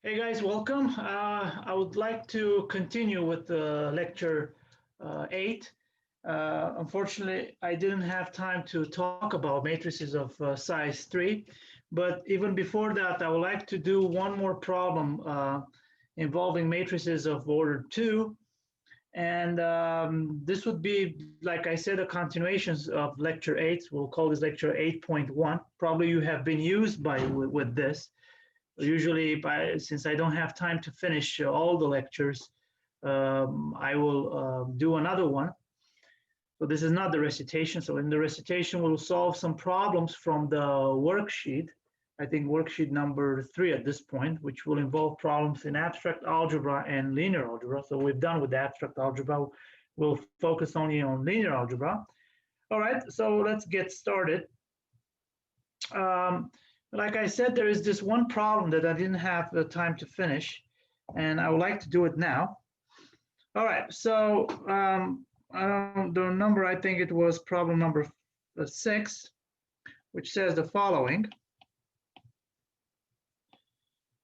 Hey guys, welcome. I would like to continue with lecture 8. Unfortunately, I didn't have time to talk about matrices of size 3, but even before that, I would like to do one more problem involving matrices of order 2. And this would be, like I said, a continuation of lecture 8. We'll call this lecture 8.1. Probably you have been used with this. Usually, since I don't have time to finish all the lectures, I will do another one. So this is not the recitation. So in the recitation, we'll solve some problems from the worksheet. I think worksheet number 3 at this point, which will involve problems in abstract algebra and linear algebra. So we're done with the abstract algebra. We'll focus only on linear algebra. All right, so let's get started. Like I said, there is this one problem that I didn't have the time to finish, and I would like to do it now. All right, so the number, I think it was problem number 6, which says the following.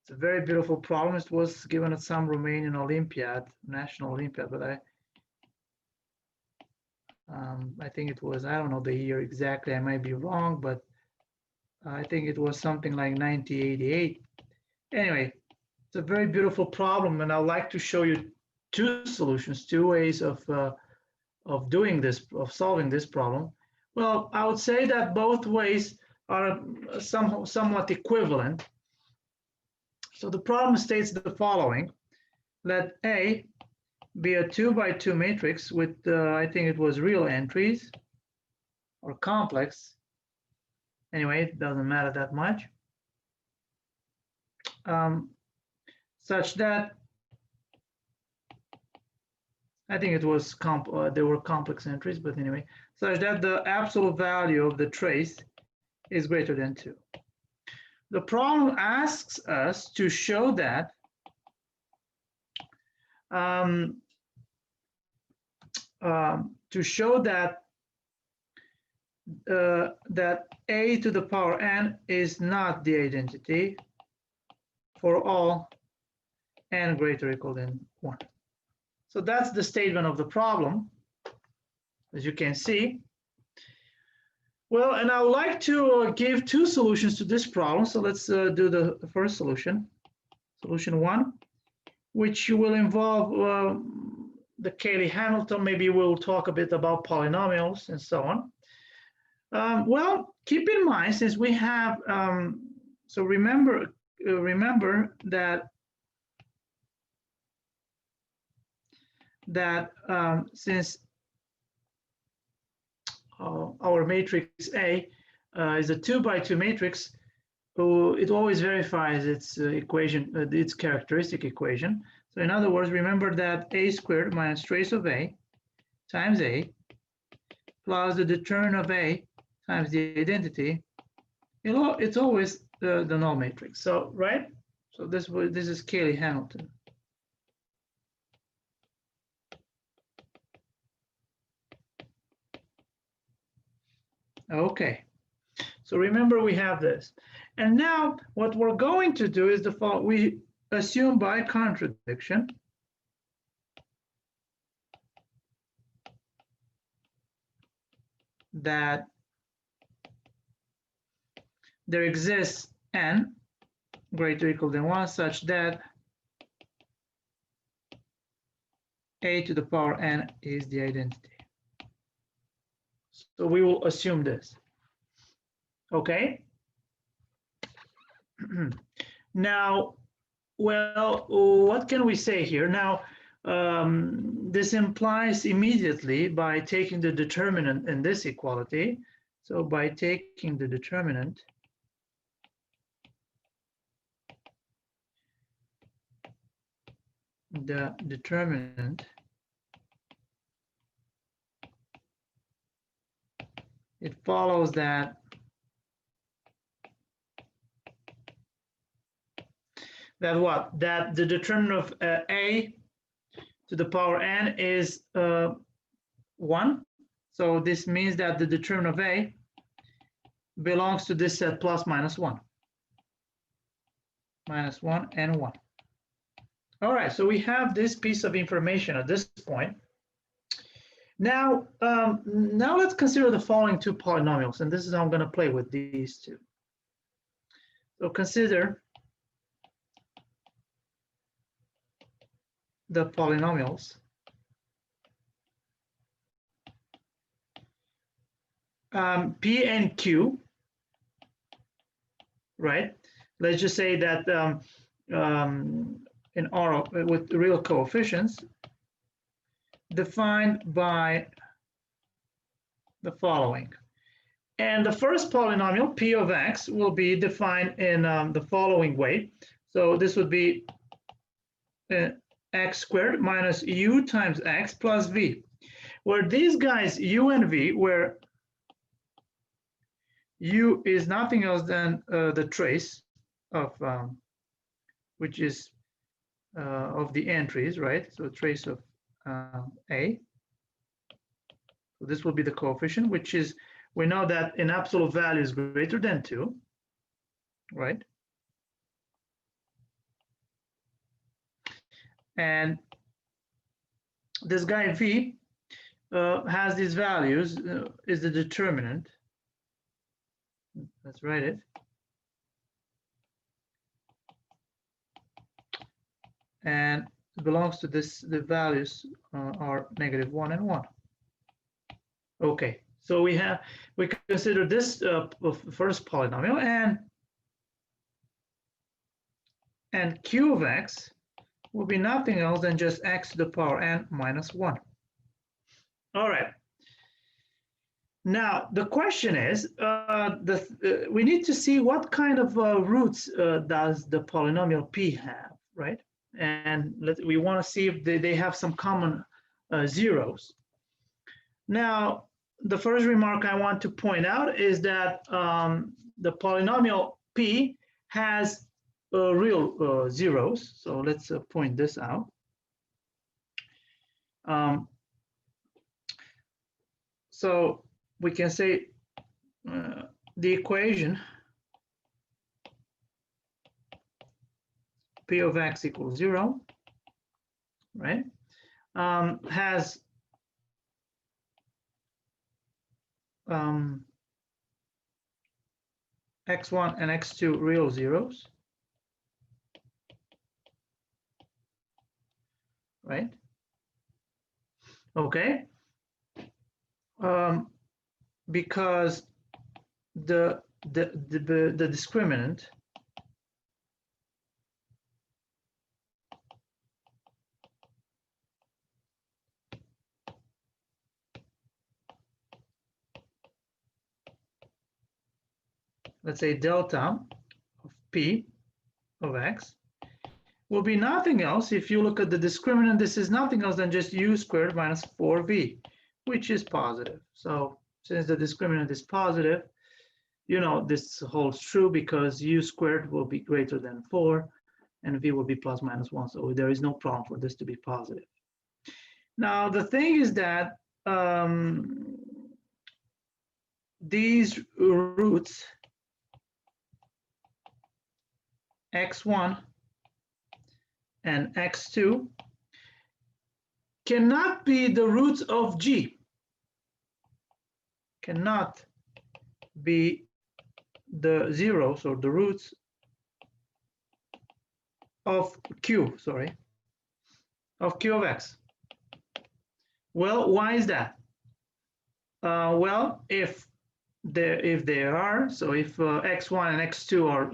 It's a very beautiful problem. It was given at some Romanian Olympiad, National Olympiad, but I think it was, I don't know the year exactly, I might be wrong, but I think it was something like 1988. Anyway, it's a very beautiful problem, and I'd like to show you two solutions, two ways of doing this, of solving this problem. Well, I would say that both ways are somewhat equivalent. So the problem states the following: let A be a 2x2 matrix with, I think it was real entries or complex. Anyway, it doesn't matter that much. Such that, I think it was, there were complex entries, but anyway, such that the absolute value of the trace is greater than 2. The problem asks us to show that that a to the power n is not the identity for all n greater or equal than 1. So that's the statement of the problem, as you can see. Well, and I would like to give two solutions to this problem. So let's do the first solution, solution 1, which will involve the Kaylee Hamilton. Maybe we'll talk a bit about polynomials and so on. Well, keep in mind, since we have, so remember that since our matrix A is a 2x2 matrix, it always verifies its equation, its characteristic equation. So in other words, remember that a squared minus trace of a times a plus the determinant of a times the identity, it's always the null matrix. So, right? So this is Kaylee Hamilton. Okay. So remember we have this. And now what we're going to do is the following. We assume by contradiction that there exists n greater or equal than 1 such that a to the power n is the identity. So we will assume this. Okay. Now, well, what can we say here? Now, this implies immediately by taking the determinant in this equality. So by taking the determinant, it follows that what? That the determinant of a to the power n is 1. So this means that the determinant of a belongs to this set plus minus 1. Minus 1 and 1. All right, so we have this piece of information at this point. Now, now let's consider the following two polynomials, and this is how I'm going to play with these two. So consider the polynomials P and Q, right? Let's just say that in R with real coefficients defined by the following. And the first polynomial, P of X, will be defined in the following way. So this would be X squared minus U times X plus V, where these guys, U and V, where U is nothing else than the trace of, which is of the entries, right? So trace of A. So this will be the coefficient, which is, we know that in absolute value is greater than 2, right? And this guy V has these values, is the determinant. Let's write it. And it belongs to this, the values are -1 and 1. Okay, so we consider this first polynomial, and Q of X will be nothing else than just X to the power n minus 1. All right. Now, the question is, we need to see what kind of roots does the polynomial P have, right? And we want to see if they have some common zeros. Now, the first remark I want to point out is that the polynomial P has real zeros. So let's point this out. So we can say the equation P of X equals 0, right? Has x1 and x2 real zeros, right? Okay. Because the discriminant let's say delta of P of X will be nothing else. If you look at the discriminant, this is nothing else than just U squared minus 4V, which is positive. So since the discriminant is positive, you know, this holds true because U squared will be greater than 4 and V will be plus minus 1. So there is no problem for this to be positive. Now, the thing is that these roots, x1 and x2, cannot be the roots of G, cannot be the zeros or the roots of Q, sorry, of Q of X. Well, why is that? Well, if they are, so if x1 and x2 are,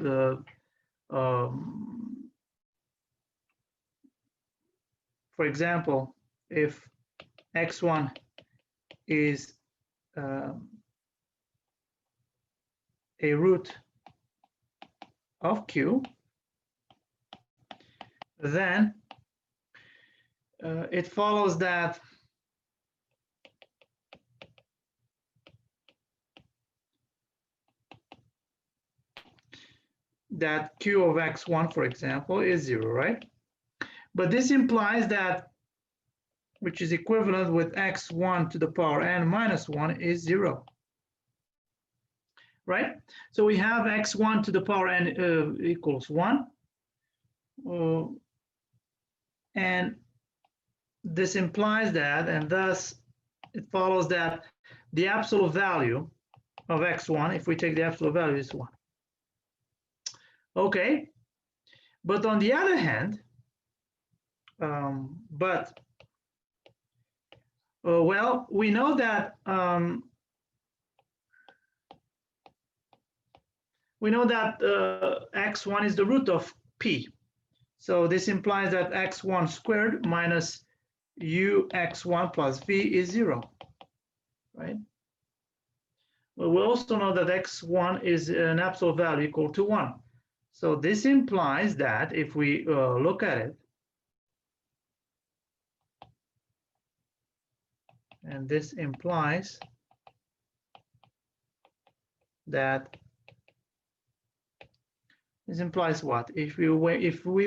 for example, if x1 is a root of Q, then it follows that Q of x1, for example, is 0, right? But this implies that, which is equivalent with x1 to the power n minus 1 is 0, right? So we have x1 to the power n equals 1. And this implies that, and thus it follows that the absolute value of x1, if we take the absolute value, is 1. Okay, but on the other hand, well, we know that x1 is the root of p. So this implies that x1 squared minus ux1 plus v is 0, right? Well, we also know that x1 is an absolute value equal to 1. So this implies that if we look at it, and this implies that, this implies what? If we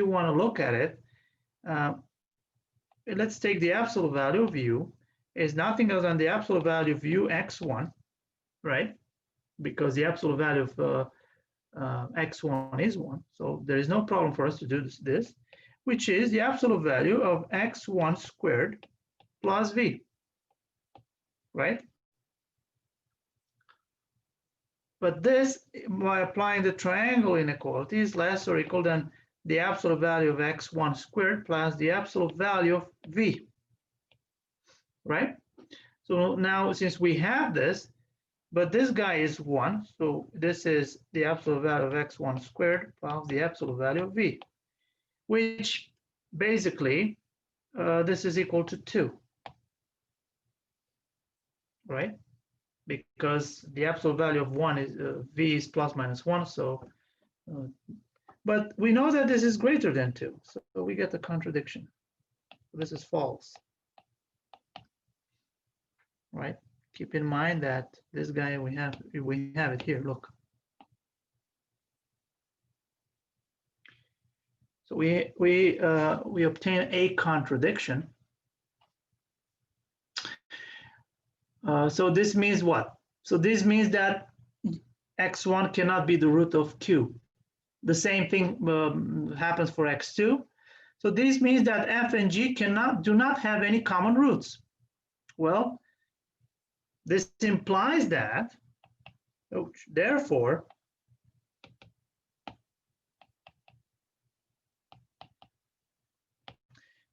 want to look at it, let's take the absolute value of u is nothing else than the absolute value of u x1, right? Because the absolute value of x1 is 1. So there is no problem for us to do this, which is the absolute value of x1 squared plus v, right? But this, by applying the triangle inequality, is less or equal than the absolute value of x1 squared plus the absolute value of v, right? So now, since we have this, but this guy is 1, so this is the absolute value of x1 squared plus the absolute value of v, which basically, this is equal to 2, right? Because the absolute value of 1 is v is plus minus 1, so but we know that this is greater than 2, so we get the contradiction. This is false, right? Keep in mind that this guy we have it here. Look, so we obtain a contradiction. So this means what? So this means that x1 cannot be the root of q. The same thing happens for x2. So this means that f and g do not have any common roots. Well, this implies that, therefore,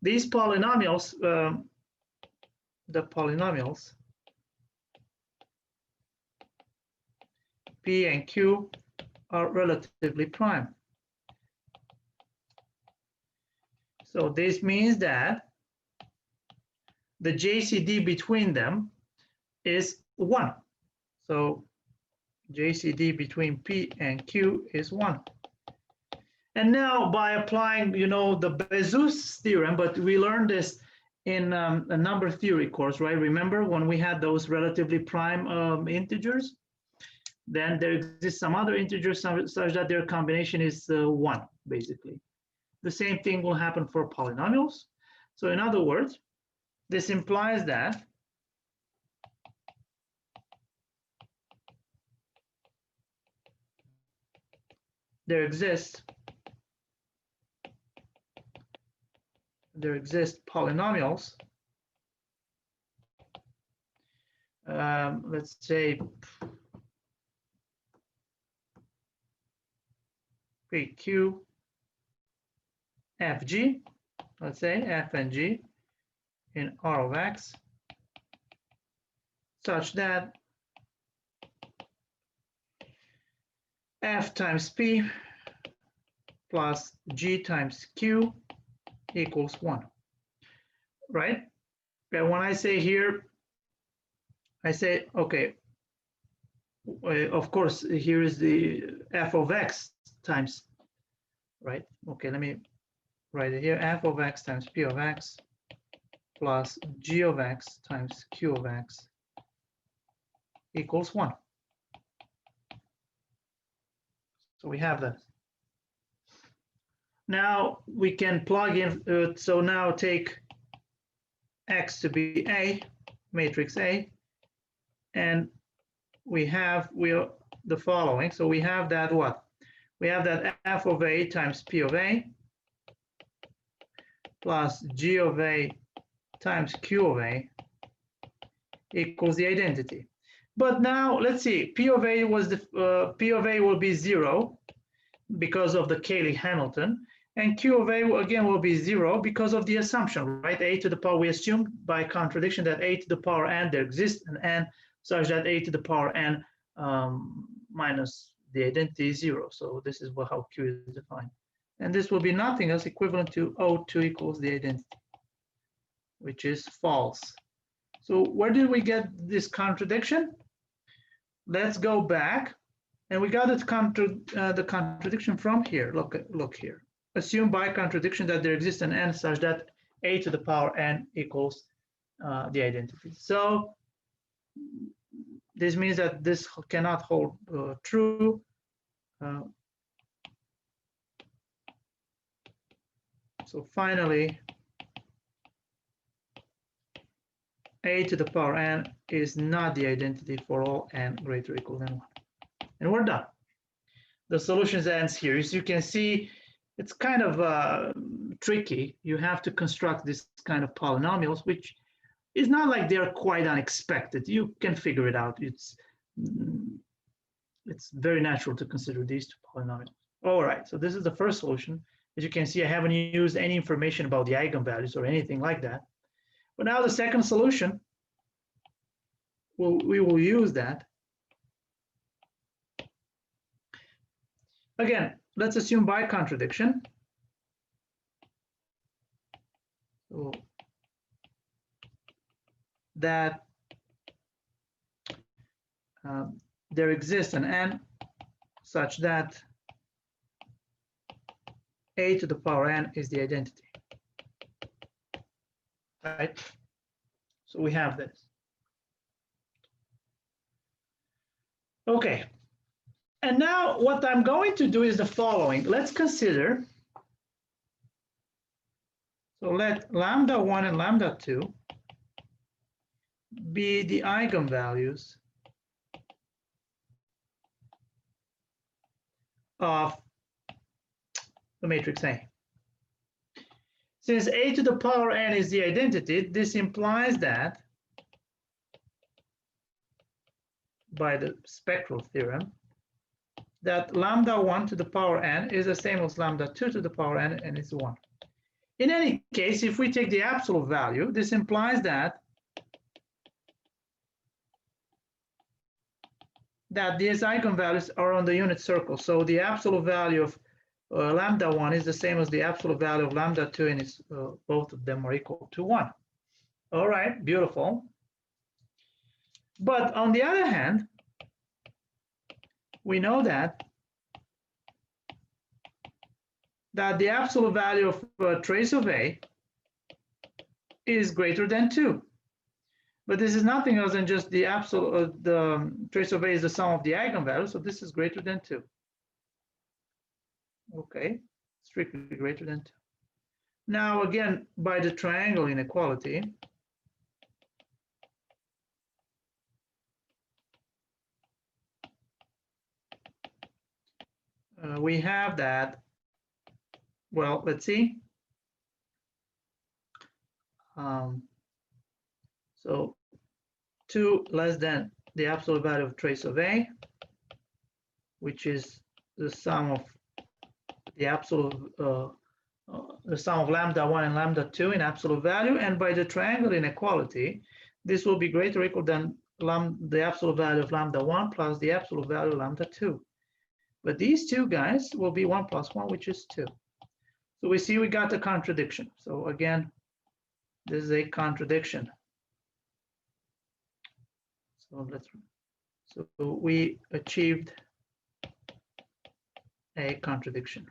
these polynomials, the polynomials P and Q are relatively prime. So this means that the JCD between them is 1. So JCD between P and Q is 1. And now by applying, the Bezoos theorem, but we learned this in a number theory course, right? Remember when we had those relatively prime integers? Then there exists some other integers such that their combination is 1, basically. The same thing will happen for polynomials. So in other words, this implies that there exist polynomials, let's say PQ, FG, let's say F and G in R of X, such that F times P plus G times Q equals 1, right? And when I say here, I say, okay, of course, here is the F of X times, right? Okay, let me write it here. F of X times P of X plus G of X times Q of X equals 1. So we have that. Now we can plug in, so now take X to be A, matrix A, and we have the following. So we have that what? We have that F of A times P of A plus G of A times Q of A equals the identity. But now let's see, P of A was the P of A will be 0 because of the Kaylee Hamilton, and Q of A again will be 0 because of the assumption, right? A to the power, we assume by contradiction that A to the power n there exists an n such that A to the power n minus the identity is 0. So this is how Q is defined. And this will be nothing else equivalent to O2 equals the identity, which is false. So where did we get this contradiction? Let's go back, and we got the contradiction from here. Look here. Assume by contradiction that there exists an n such that A to the power n equals the identity. So this means that this cannot hold true. So finally, A to the power n is not the identity for all n greater or equal than 1. And we're done. The solutions ends here. As you can see, it's kind of tricky. You have to construct this kind of polynomials, which is not like they're quite unexpected. You can figure it out. It's very natural to consider these two polynomials. All right, so this is the first solution. As you can see, I haven't used any information about the eigenvalues or anything like that. But now the second solution, we will use that. Again, let's assume by contradiction. So that there exists an n such that A to the power n is the identity. Right? So we have this. Okay. And now what I'm going to do is the following. Let's consider, so let lambda 1 and lambda 2 be the eigenvalues of the matrix A. Since A to the power n is the identity, this implies that by the spectral theorem, that lambda 1 to the power n is the same as lambda 2 to the power n, and it's 1. In any case, if we take the absolute value, this implies that these eigenvalues are on the unit circle. So the absolute value of lambda 1 is the same as the absolute value of lambda 2, and it's, both of them are equal to 1. All right, beautiful. But on the other hand, we know that the absolute value of trace of A is greater than 2. But this is nothing else than just the absolute, the trace of A is the sum of the eigenvalues, so this is greater than 2. Okay, strictly greater than 2. Now again, by the triangle inequality, we have that, well, let's see. So 2 less than the absolute value of trace of A, which is the sum of the absolute, the sum of lambda 1 and lambda 2 in absolute value, and by the triangle inequality, this will be greater or equal than the absolute value of lambda 1 plus the absolute value of lambda 2. But these two guys will be 1 plus 1, which is 2. So we see we got the contradiction. So again, this is a contradiction. So we achieved a contradiction.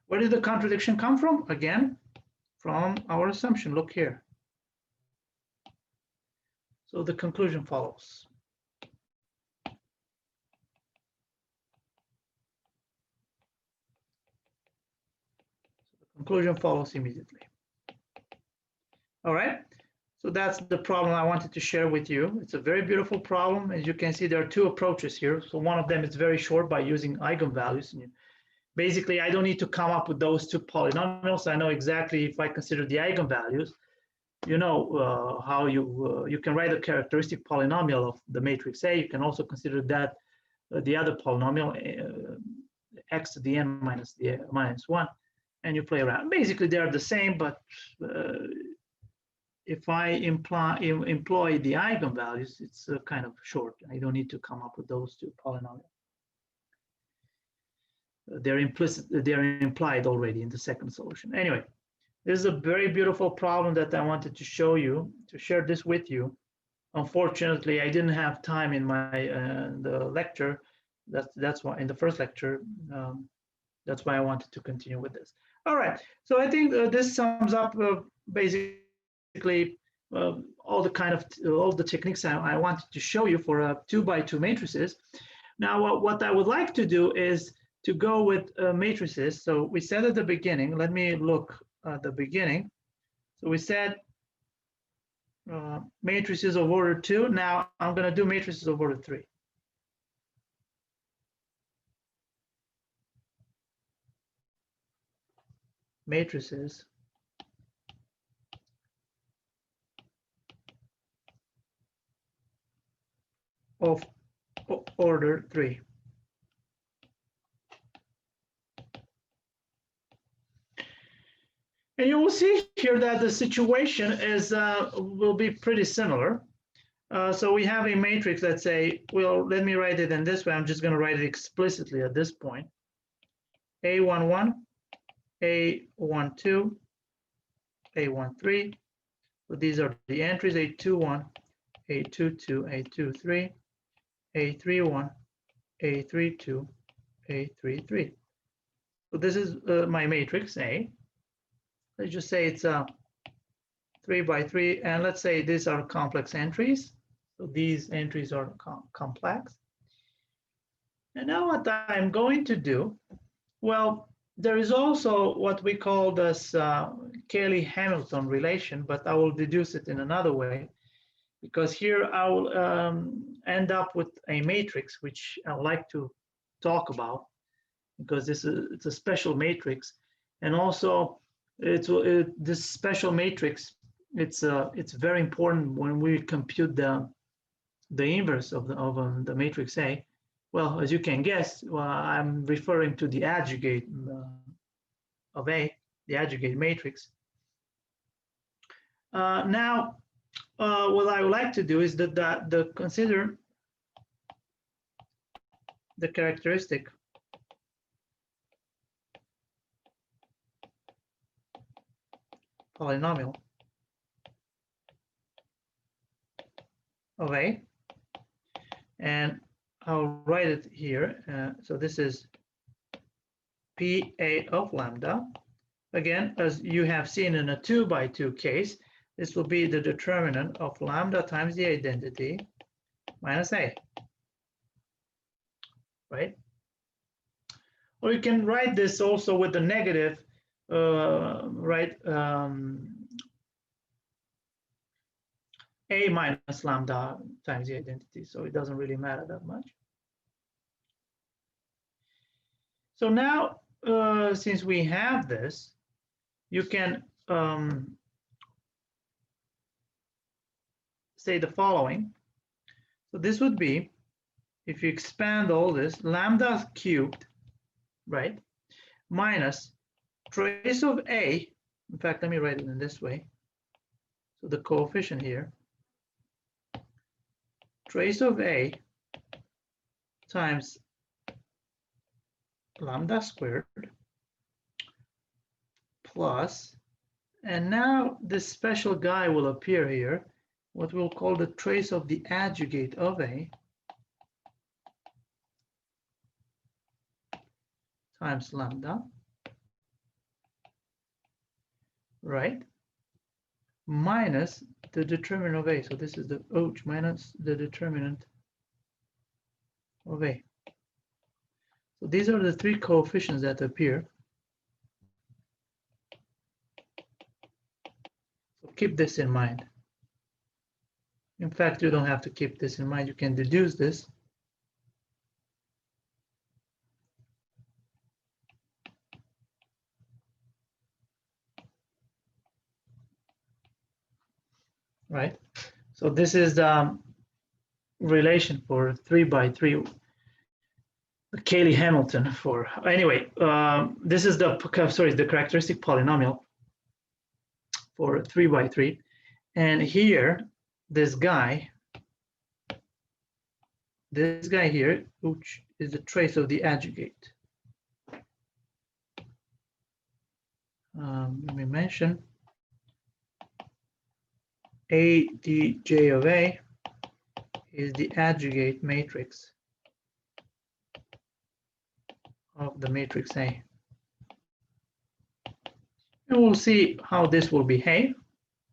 Where did the contradiction come from? Again, from our assumption. Look here. So the conclusion follows. Conclusion follows immediately. All right, so that's the problem I wanted to share with you. It's a very beautiful problem. As you can see, there are two approaches here. So one of them is very short by using eigenvalues. And basically, I don't need to come up with those two polynomials. I know exactly if I consider the eigenvalues, you know how you can write a characteristic polynomial of the matrix A. You can also consider that the other polynomial, x to the n minus the minus 1, and you play around. Basically, they are the same, but if I employ the eigenvalues, it's kind of short. I don't need to come up with those two polynomials. They're implicit, they're implied already in the second solution. Anyway, this is a very beautiful problem that I wanted to show you, to share this with you. Unfortunately, I didn't have time in my the lecture. That's why in the first lecture, that's why I wanted to continue with this. All right, so I think this sums up basically all the techniques I wanted to show you for 2x2 matrices. Now, what I would like to do is to go with matrices. So we said at the beginning, let me look at the beginning. So we said matrices of order 2. Now I'm going to do matrices of order 3. Matrices of order 3. And you will see here that the situation is will be pretty similar. So we have a matrix, let's say, well, let me write it in this way. I'm just going to write it explicitly at this point. A11, A12, A13. So these are the entries, A21, A22, A23, A31, A32, A33. So this is my matrix A. Let's just say it's 3 by 3, and let's say these are complex entries. So these entries are complex. And now what I'm going to do, well, there is also what we call this Kaylee-Hamilton relation, but I will deduce it in another way, because here I will end up with a matrix, which I would like to talk about, because it's a special matrix. And also, this special matrix, it's very important when we compute the inverse of the matrix A. Well, as you can guess, I'm referring to the adjugate of A, the adjugate matrix. Now, what I would like to do is consider the characteristic polynomial of A, and I'll write it here. So this is PA of lambda. Again, as you have seen in a 2 by 2 case, this will be the determinant of lambda times the identity minus A, right? Or you can write this also with the negative, right? A minus lambda times the identity, so it doesn't really matter that much. So now, since we have this, you can say the following. So this would be, if you expand all this, lambda cubed, right, minus trace of A. In fact, let me write it in this way. So the coefficient here, trace of A times lambda squared plus, and now this special guy will appear here, what we'll call the trace of the adjugate of A times lambda, right, minus the determinant of A. So this is the OH minus the determinant of A. So these are the three coefficients that appear. So keep this in mind. In fact, you don't have to keep this in mind. You can deduce this. right? So this is the relation for 3 by 3. Kaylee Hamilton for anyway. This is the characteristic polynomial for 3 by 3, and here this guy here, which is the trace of the adjugate. Let me mention ADJ of A is the adjugate matrix of the matrix A. And we'll see how this will behave.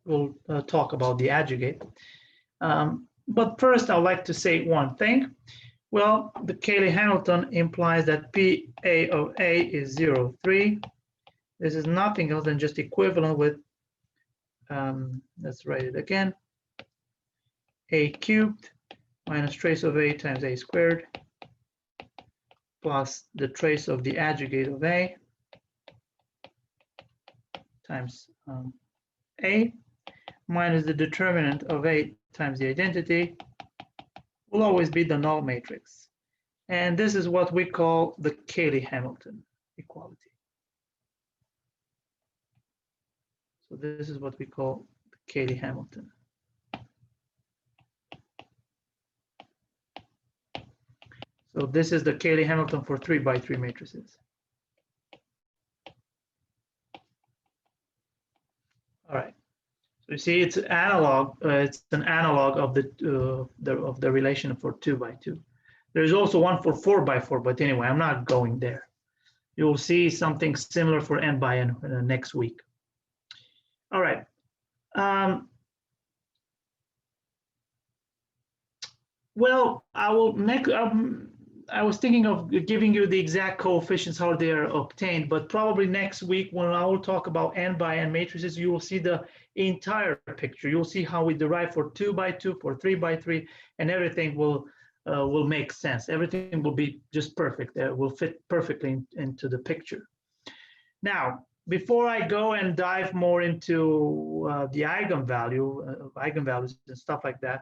We'll talk about the adjugate. But first, I'd like to say one thing. Well, the Kaylee Hamilton implies that PA of A is 0, 3. This is nothing else than just equivalent with, let's write it again, A cubed minus trace of A times A squared plus the trace of the adjugate of A times A minus the determinant of A times the identity will always be the null matrix. And this is what we call the Kaylee Hamilton equality. So this is what we call the Kaylee Hamilton. So this is the Kaylee Hamilton for 3 by 3 matrices. All right. So you see, it's analog. It's an analog of the relation for 2 by 2. There's also one for 4 by 4, but anyway, I'm not going there. You will see something similar for n by n next week. All right. Well, I was thinking of giving you the exact coefficients, how they are obtained, but probably next week when I will talk about n by n matrices, you will see the entire picture. You'll see how we derive for 2 by 2, for 3 by 3, and everything will make sense. Everything will be just perfect. Will fit perfectly into the picture. Now, before I go and dive more into the eigenvalues and stuff like that,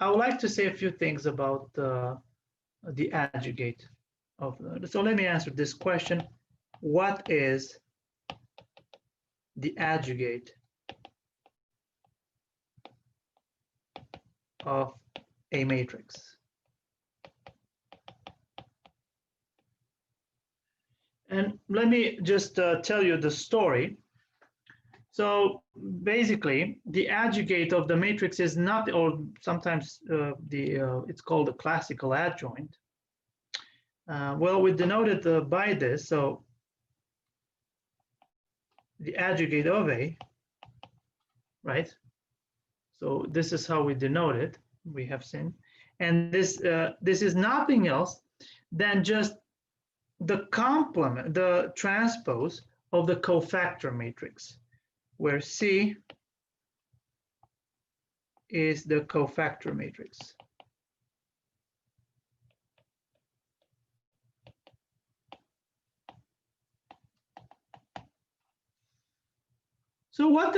I would like to say a few things about the adjugate of. So let me answer this question: what is the adjugate of a matrix? And let me just tell you the story. So basically, the adjugate of the matrix is not, or sometimes it's called a classical adjoint. Well, we denote it by this. So the adjugate of A, right? So this is how we denote it. We have seen, and this is nothing else than just the complement, the transpose of the cofactor matrix, where C is the cofactor matrix. So what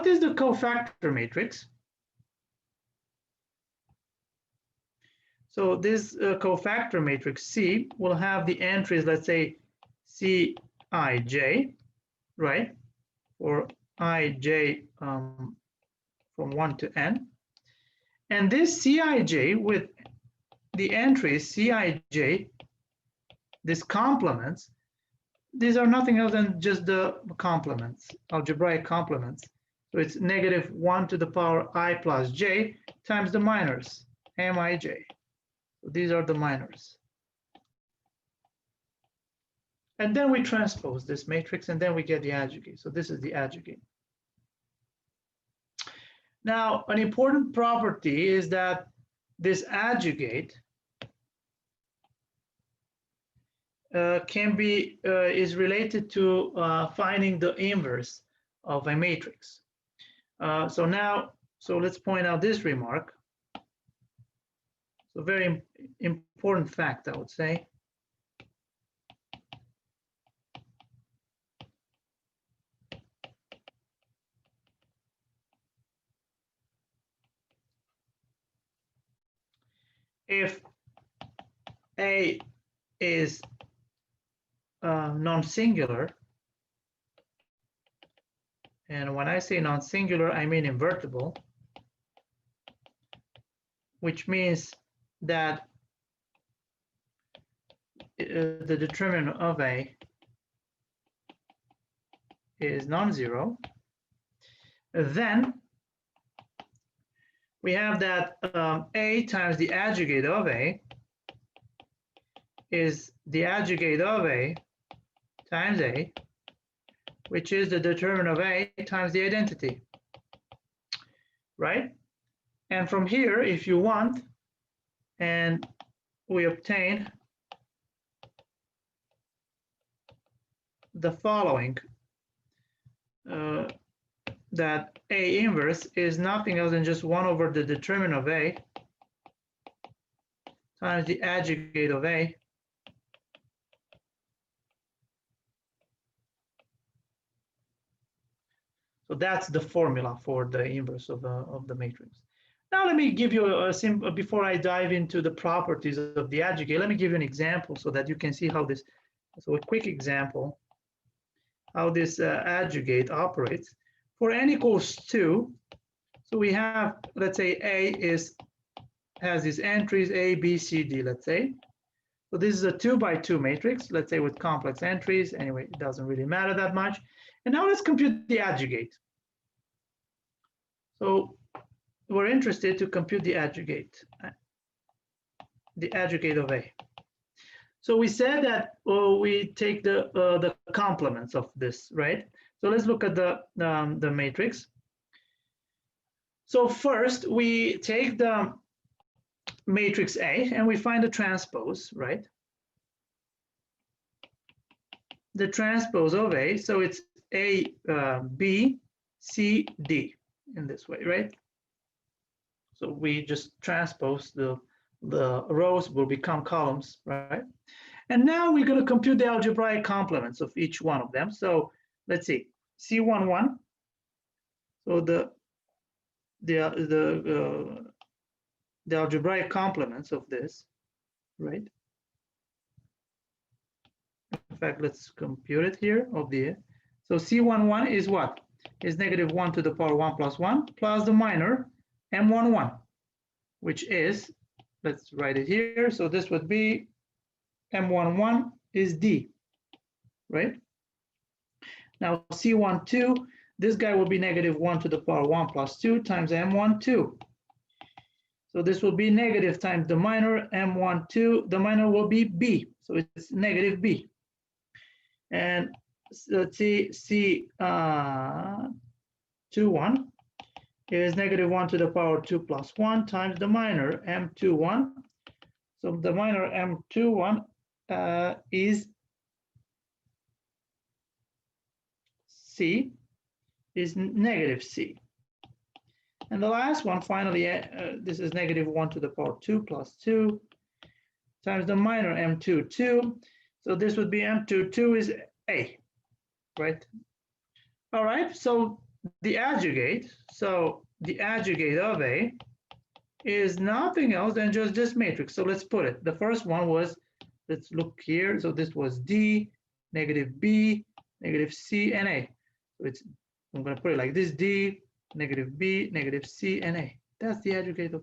is the cofactor matrix? So this cofactor matrix C will have the entries, let's say Cij, right? Or ij from 1 to n. And this Cij with the entries Cij, this complements, these are nothing else than just the complements, algebraic complements. So it's negative 1 to the power I plus j times the minors, mij. So these are the minors. And then we transpose this matrix, and then we get the adjugate. So this is the adjugate. Now, an important property is that this adjugate is related to finding the inverse of a matrix. So let's point out this remark. So very important fact, I would say. if A is non-singular, and when I say non-singular, I mean invertible, which means that the determinant of A is non-zero, then we have that A times the adjugate of A is the adjugate of A times A, which is the determinant of A times the identity, right? And from here, if you want, and we obtain the following, that A inverse is nothing else than just 1 over the determinant of A times the adjugate of A So that's the formula for the inverse of the matrix. Now let me give you a simple, before I dive into the properties of the adjugate, let me give you an example so that you can see how this, so a quick example, how this adjugate operates. For n equals 2, so we have, let's say A has these entries A, B, C, D, let's say. So this is a 2 by 2 matrix, let's say with complex entries. Anyway, it doesn't really matter that much. And now let's compute the adjugate. So we're interested to compute the adjugate of A. So we said that we take the complements of this, right? So let's look at the matrix. So first we take the matrix A and we find the transpose, right? The transpose of A, so it's A, B, C, D in this way, right? So we just transpose the rows will become columns, right? And now we're going to compute the algebraic complements of each one of them. So let's see, C11. So the algebraic complements of this, right? In fact, let's compute it here of the. So C11 is what? Is negative 1 to the power 1 plus 1 plus the minor M11, which is, let's write it here. So this would be M11 is D, right? Now C12, this guy will be negative 1 to the power 1 plus 2 times M12. So this will be negative times the minor M12. The minor will be B, so it's negative B. And let's see, C21 is negative 1 to the power 2 plus 1 times the minor M21. So the minor M21 is C, is negative C. And the last one, finally, this is negative 1 to the power 2 plus 2 times the minor M22. So this would be M22 is A, right? All right, so the adjugate, of A is nothing else than just this matrix. So let's put it. The first one was, let's look here. So this was D, negative B, negative C, and A. So it's, I'm going to put it like this: D, negative B, negative C, and A. That's the adjugate of,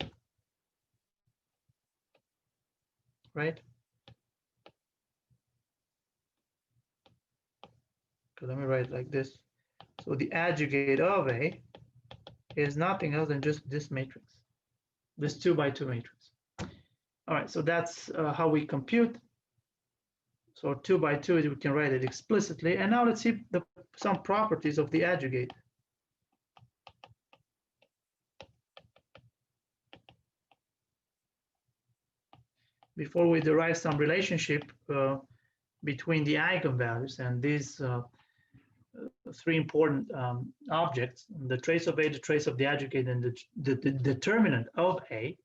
right? So let me write it like this. So the adjugate of A is nothing else than just this matrix, this 2 by 2 matrix. All right, so that's how we compute. So 2 by 2, we can write it explicitly. And now let's see some properties of the adjugate. Before we derive some relationship between the eigenvalues and these three important objects, the trace of A, the trace of the adjugate, and the determinant of A.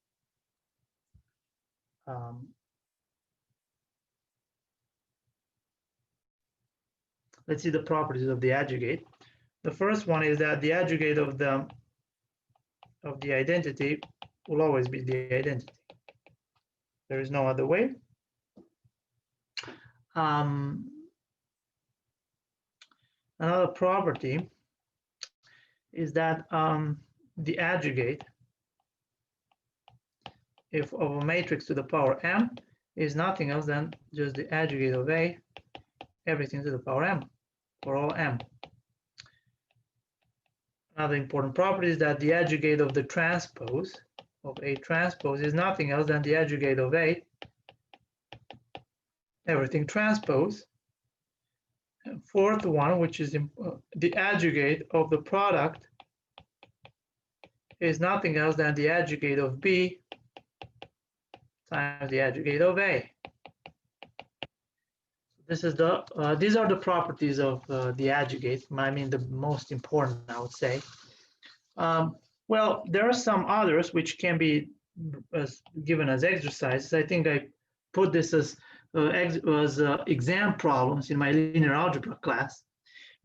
Let's see the properties of the adjugate. The first one is that the adjugate of the identity will always be the identity. There is no other way. Another property is that the adjugate of a matrix to the power m is nothing else than just the adjugate of A, everything to the power m, for all m. Another important property is that the adjugate of the transpose of A transpose is nothing else than the adjugate of A, everything transpose. And fourth one, which is the adjugate of the product, is nothing else than the adjugate of B times the adjugate of A. This is these are the properties of the adjugate. I mean, the most important, I would say. Well, there are some others which can be given as exercises. I think I put this as exam problems in my linear algebra class.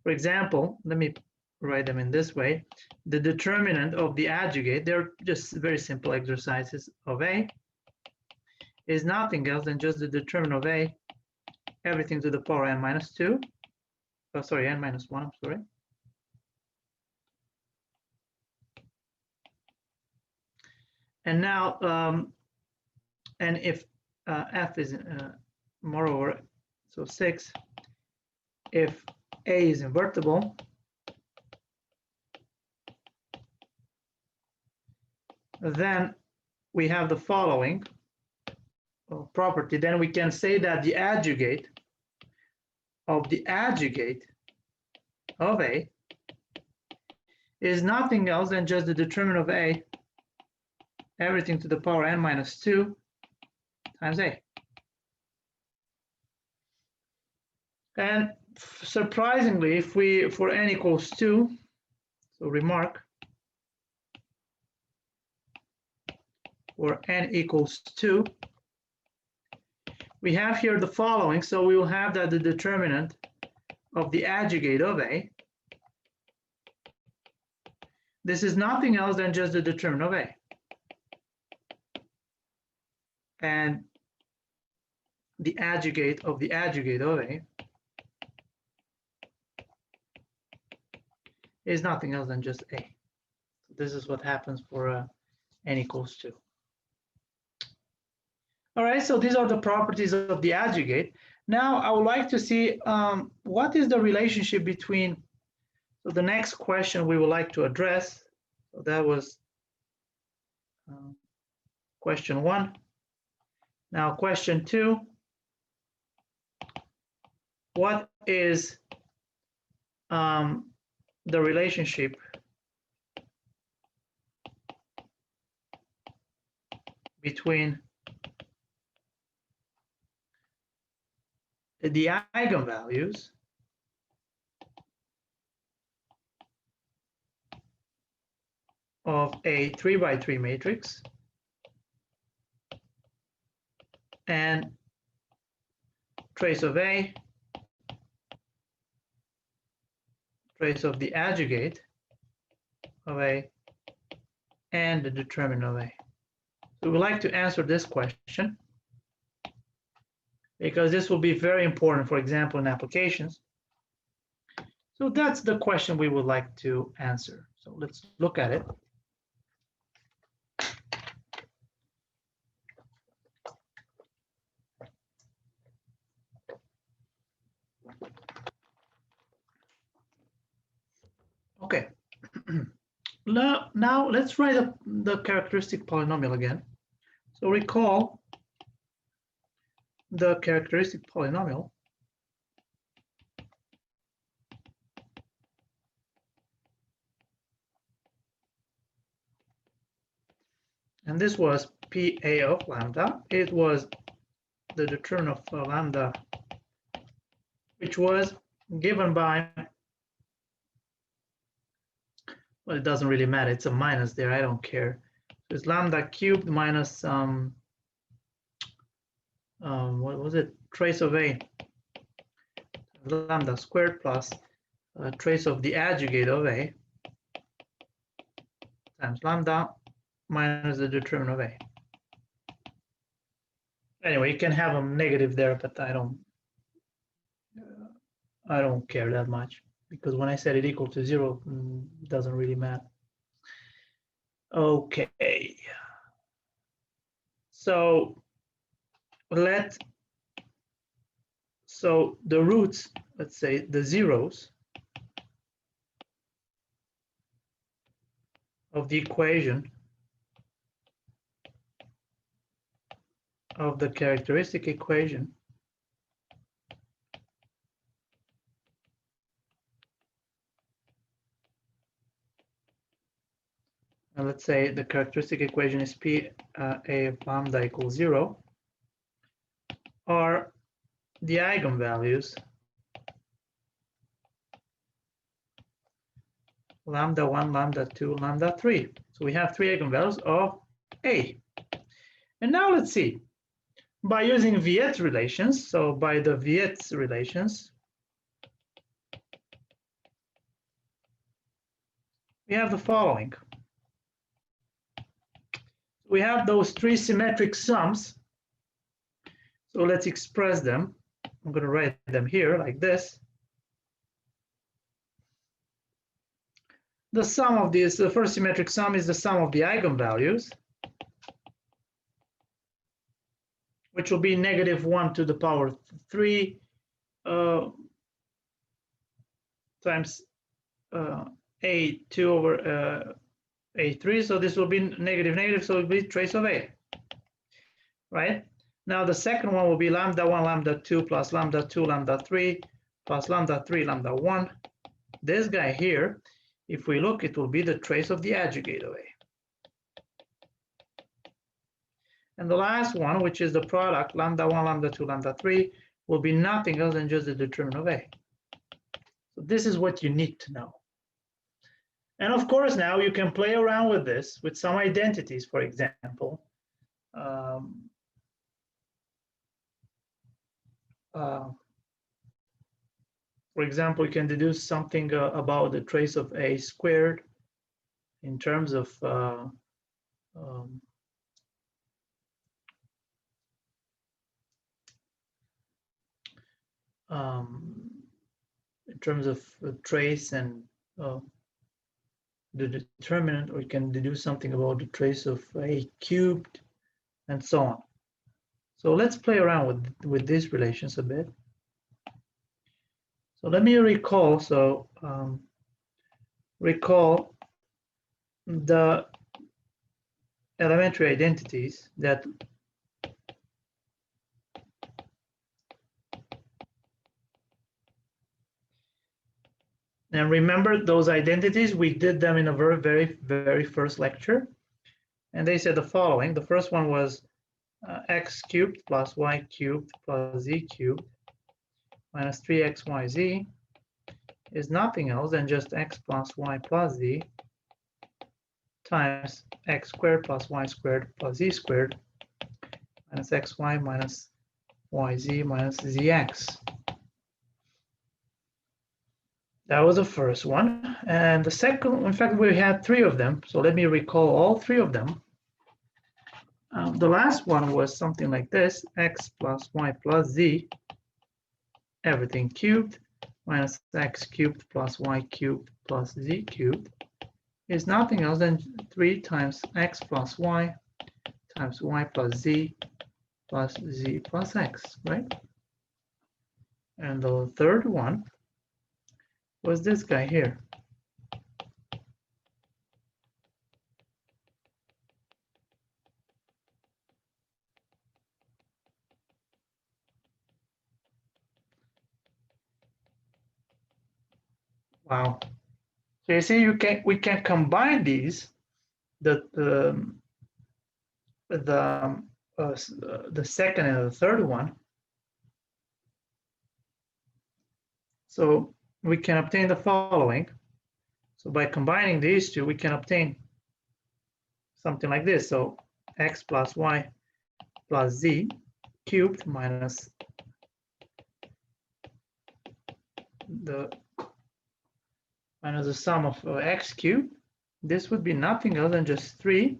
For example, let me write them in this way. The determinant of the adjugate, they're just very simple exercises of A, is nothing else than just the determinant of A, everything to the power n minus 2. Oh, sorry, n minus 1, I'm sorry. And now, and if f is moreover, so 6, if A is invertible, then we have the following property. Then we can say that the adjugate of the adjugate of A is nothing else than just the determinant of A, everything to the power n minus 2 times A. And surprisingly, if we, for n equals 2, so remark, for n equals 2, we have here the following. So we will have that the determinant of the adjugate of A, this is nothing else than just the determinant of A. And the adjugate of the adjugate of A is nothing else than just A. So this is what happens for n equals 2. All right, so these are the properties of the adjugate. Now I would like to see what is the relationship between, so the next question we would like to address, so that was question 1. Now question 2, what is the relationship between the eigenvalues of a 3 by 3 matrix and trace of A, trace of the adjugate of A, and the determinant of A. So we would like to answer this question because this will be very important, for example, in applications. So that's the question we would like to answer. So let's look at it. Okay. Now let's write up the characteristic polynomial again. So recall the characteristic polynomial. And this was PA of lambda. It was the determinant of lambda, which was given by, well, it doesn't really matter. It's a minus there. I don't care. So it's lambda cubed minus what was it? Trace of A lambda squared plus trace of the adjugate of A times lambda minus the determinant of A. Anyway, you can have a negative there, but I don't care that much, because when I set it equal to 0, it doesn't really matter. Okay. So the roots, let's say the zeros of the equation of the characteristic equation and let's say the characteristic equation is P A of lambda equals 0 are the eigenvalues lambda 1, lambda 2, lambda 3. So we have 3 eigenvalues of A. And now let's see, by using Viet relations, so by the Viet relations, we have the following. We have those 3 symmetric sums. So let's express them. I'm going to write them here like this. The sum of these, the first symmetric sum is the sum of the eigenvalues, which will be -1 to the power 3 times A2 over A3. So this will be negative, so it will be trace of A, right? Now the second one will be lambda 1, lambda 2 plus lambda 2, lambda 3 plus lambda 3, lambda 1. This guy here, if we look, it will be the trace of the adjugate of A. And the last one, which is the product, lambda 1, lambda 2, lambda 3, will be nothing else than just the determinant of A. So this is what you need to know. And of course, now you can play around with this, with some identities, for example. For example, you can deduce something about the trace of A squared in terms of trace and the determinant, or you can deduce something about the trace of A cubed and so on. So let's play around with these relations a bit. So let me recall, recall the elementary identities that and remember those identities, we did them in a very first lecture, and they said the following. The first one was x cubed plus y cubed plus z cubed minus 3xyz is nothing else than just x plus y plus z times x squared plus y squared plus z squared minus xy minus yz minus zx. That was the first one. And the second, in fact, we had 3 of them. So let me recall all 3 of them. The last one was something like this: x plus y plus z, everything cubed, minus x cubed plus y cubed plus z cubed is nothing else than 3 times x plus y times y plus z plus x, right? And the third one was this guy here. Wow. So you see, we can combine these, the second and the third one. So we can obtain the following. So by combining these two, we can obtain something like this. So x plus y plus z cubed minus the sum of x cubed. This would be nothing other than just 3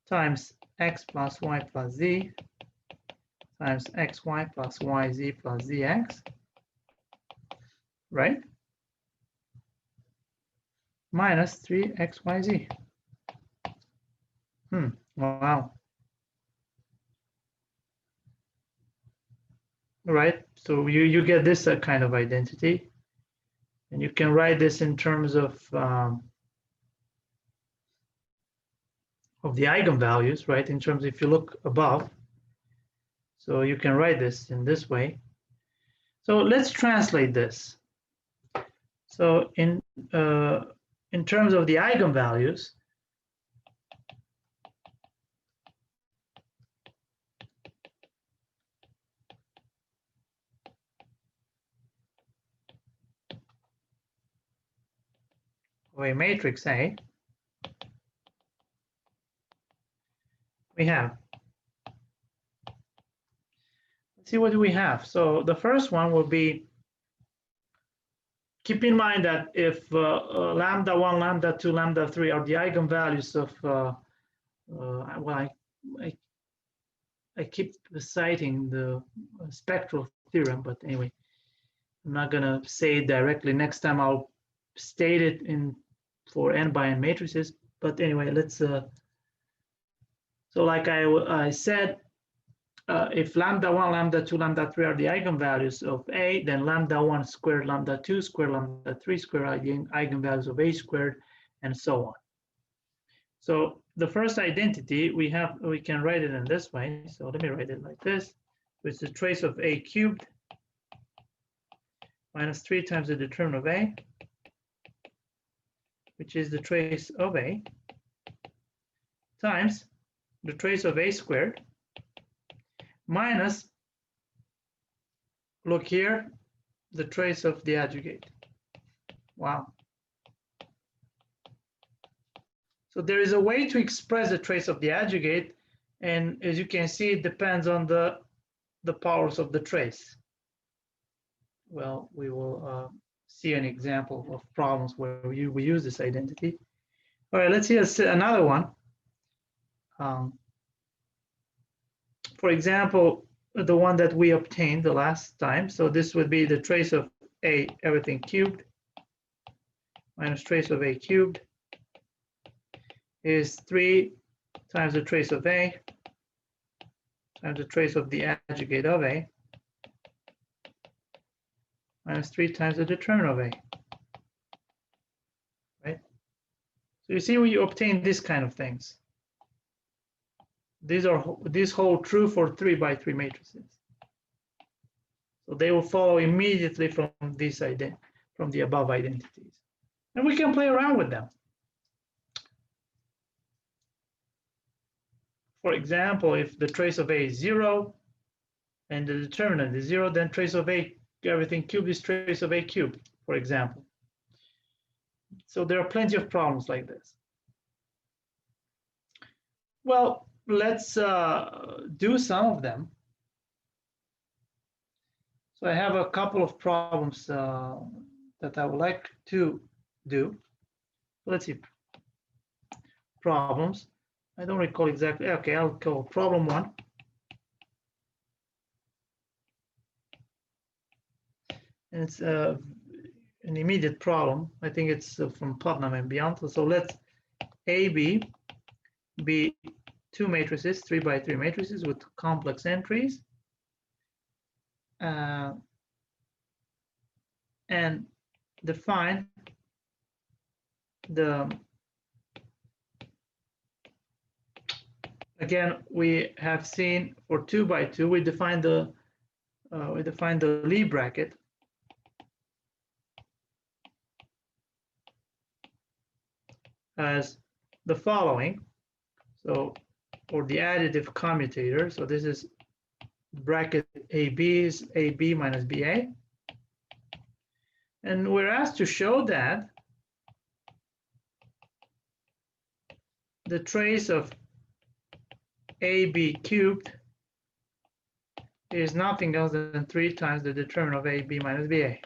times x plus y plus z times xy plus yz plus zx, right? Minus 3xyz. Wow. Right, so you get this kind of identity, and you can write this in terms of the eigenvalues, right? In terms, if you look above, so you can write this in this way. So let's translate this. So in terms of the eigenvalues, of a matrix A, we have, let's see, what do we have? So the first one will be, keep in mind that if lambda 1, lambda 2, lambda 3 are the eigenvalues of, well, I keep citing the spectral theorem, but anyway, I'm not gonna say it directly. Next time I'll state it for n by n matrices. But anyway, let's. So like I said, if lambda 1, lambda 2, lambda 3 are the eigenvalues of A, then lambda 1 squared, lambda 2 squared, lambda 3 squared are the eigenvalues of A squared, and so on. So the first identity we can write it in this way. So let me write it like this. It's the trace of A cubed minus 3 times the determinant of A, which is the trace of A, times the trace of A squared, minus, look here, the trace of the adjugate. Wow. So there is a way to express the trace of the adjugate, and as you can see, it depends on the powers of the trace. Well, we will see an example of problems where we use this identity. All right, let's see another one. For example, the one that we obtained the last time. So this would be the trace of A, everything cubed, minus trace of A cubed is 3 times the trace of A times the trace of the adjugate of A minus 3 times the determinant of A, right? So you see where you obtain this kind of things. These hold true for 3 by 3 matrices. So they will follow immediately from the above identities. And we can play around with them. For example, if the trace of A is 0 and the determinant is 0, then trace of A, everything cubed is trace of A cubed, for example. So there are plenty of problems like this. Well, let's do some of them. So I have a couple of problems that I would like to do. Let's see. Problems. I don't recall exactly. Okay, I'll call problem 1. And it's an immediate problem. I think it's from Putnam and beyond. So let's AB be 2 matrices, 3 by 3 matrices with complex entries. And define again, we have seen for 2 by 2, we define the Lie bracket as the following. So for the additive commutator, so this is bracket AB is AB minus BA. And we're asked to show that the trace of AB cubed is nothing else than 3 times the determinant of AB minus BA.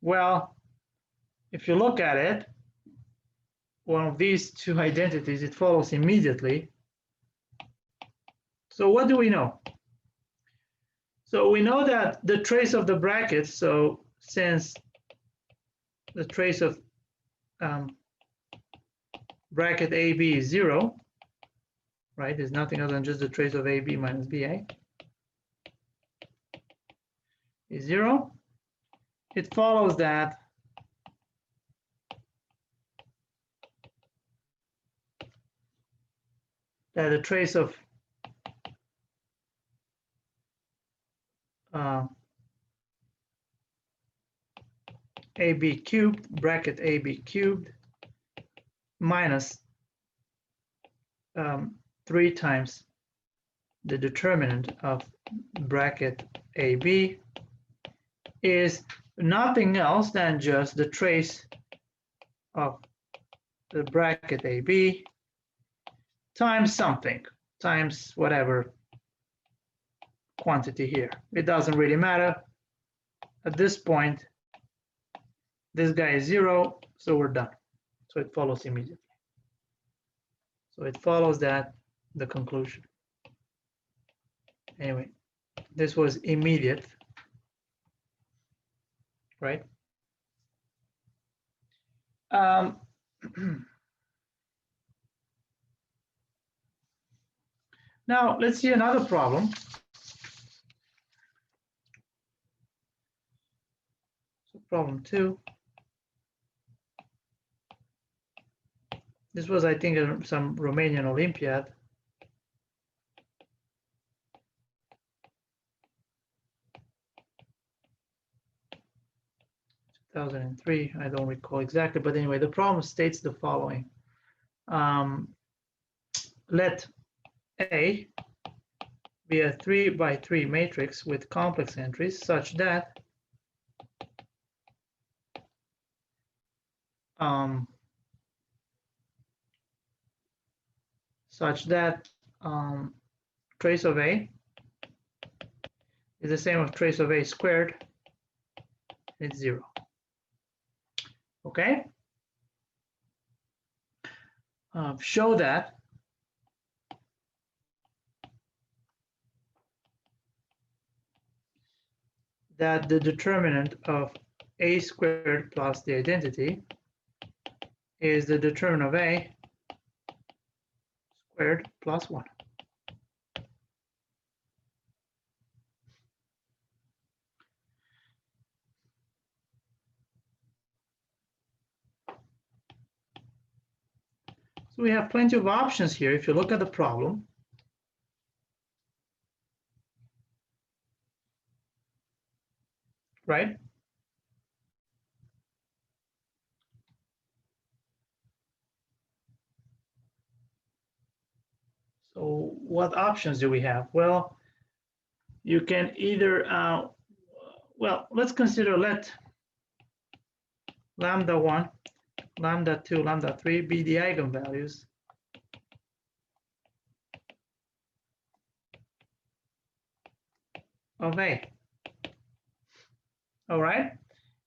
Well, if you look at it, one of these two identities, it follows immediately. So what do we know? So we know that the trace of the brackets, so since the trace of bracket AB is 0, right? There's nothing other than just the trace of AB minus BA is 0. It follows that the trace of AB cubed, bracket AB cubed, minus 3 times the determinant of bracket AB is nothing else than just the trace of the bracket AB times something, times whatever quantity here. It doesn't really matter. At this point, this guy is 0, so we're done. So it follows immediately. So it follows that, the conclusion. Anyway, this was immediate, right? Now, let's see another problem. So problem 2. This was, I think, some Romanian Olympiad. 2003, I don't recall exactly, but anyway, the problem states the following. Let A be a 3 by 3 matrix with complex entries such that trace of A is the same as trace of A squared. It's 0. Okay? Show that the determinant of A squared plus the identity is the determinant of A squared plus 1. So we have plenty of options here if you look at the problem. Right? So what options do we have? Well, you can either, well, let's consider let lambda 1, lambda 2, lambda 3 be the eigenvalues of A. All right?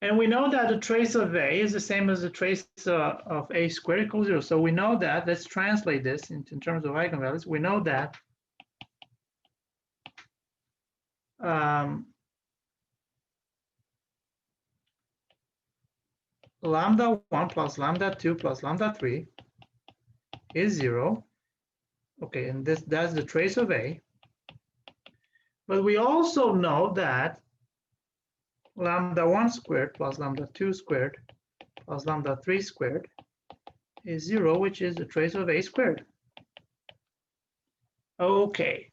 And we know that the trace of A is the same as the trace of A squared equals 0. So we know that, let's translate this in terms of eigenvalues. We know that lambda 1 plus lambda 2 plus lambda 3 is 0. Okay, and that's the trace of A. But we also know that lambda 1 squared plus lambda 2 squared plus lambda 3 squared is 0, which is the trace of A squared. Okay.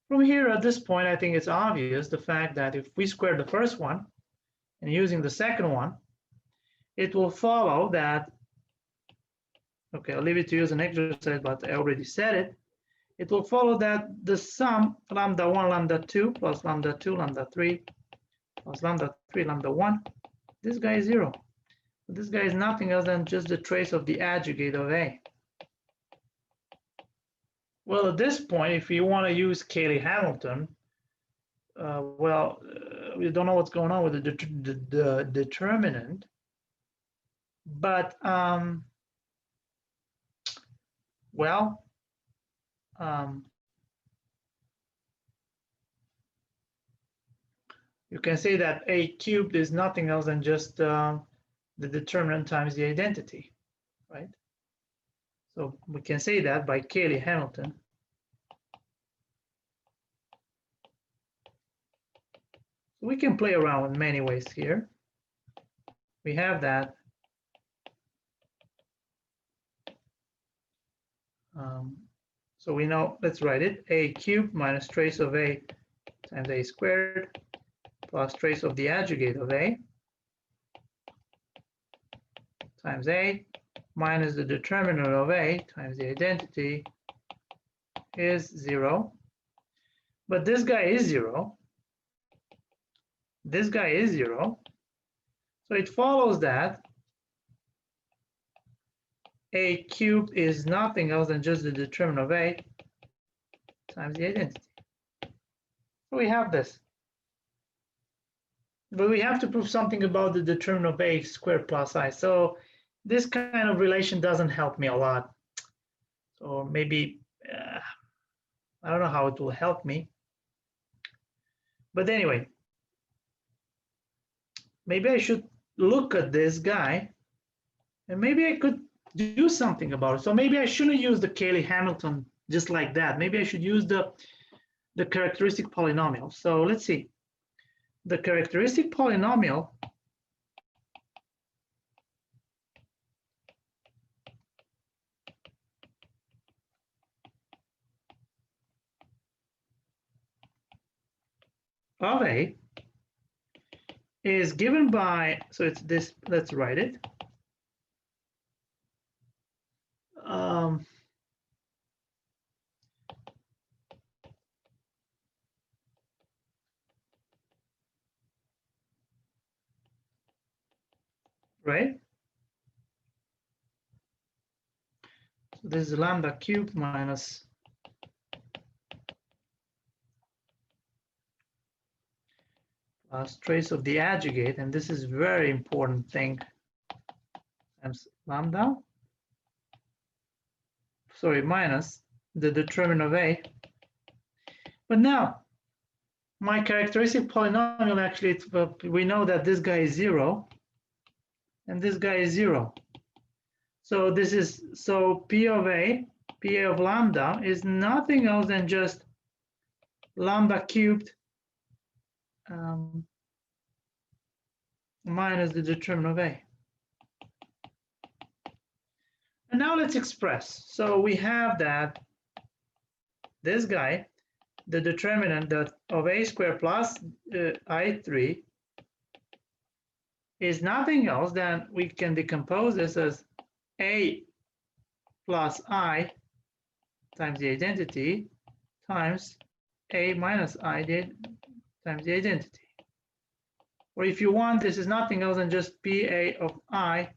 From here, at this point, I think it's obvious the fact that if we square the first one and using the second one, it will follow that, okay, I'll leave it to you as an exercise, but I already said it. It will follow that the sum lambda 1, lambda 2 plus lambda 2, lambda 3 plus lambda 3, lambda 1, this guy is 0. This guy is nothing else than just the trace of the adjugate of A. Well, at this point, if you want to use Kaylee Hamilton, we don't know what's going on with the, the determinant, but Well, you can say that A cubed is nothing else than just the determinant times the identity, right? So we can say that by Kaylee Hamilton. We can play around in many ways here. We have that. So we know, let's write it, A cubed minus trace of A times A squared plus trace of the adjugate of A times A minus the determinant of A times the identity is 0. But this guy is 0. This guy is 0. So it follows that A cubed is nothing else than just the determinant of A times the identity. So we have this. But we have to prove something about the determinant of A squared plus I. So this kind of relation doesn't help me a lot. So maybe, I don't know how it will help me. But anyway, maybe I should look at this guy and maybe I could do something about it. So maybe I shouldn't use the Kaylee Hamilton just like that. Maybe I should use the characteristic polynomial. So let's see. The characteristic polynomial of A is given by, so it's this, let's write it. Right? So this is lambda cubed minus plus trace of the adjugate, and this is very important thing, times lambda, sorry, minus the determinant of A. But now, my characteristic polynomial actually, we know that this guy is 0, and this guy is 0. So this is, so P of A, PA of lambda is nothing else than just lambda cubed minus the determinant of A. And now let's express. So we have that this guy, the determinant of A squared plus I3 is nothing else than, we can decompose this as A plus I times the identity times A minus I times the identity. Or if you want, this is nothing else than just PA of I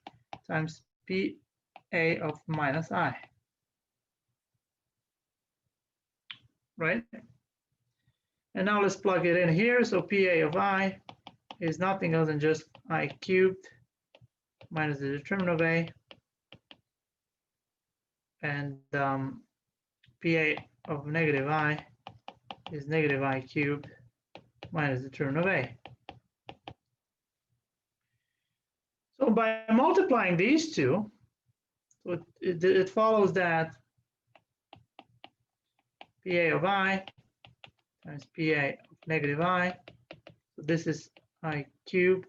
times PA of minus I. Right? And now let's plug it in here. So PA of I is nothing else than just I cubed minus the determinant of A, and PA of negative I is negative I cubed minus the determinant of A. So by multiplying these two, so it follows that PA of I times PA of negative I, so this is I cubed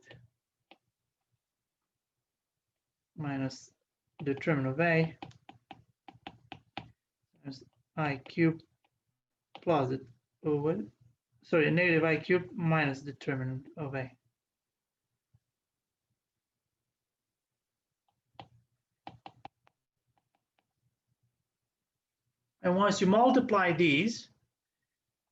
minus determinant of A times I cubed plus it, sorry, negative I cubed minus determinant of A. And once you multiply these,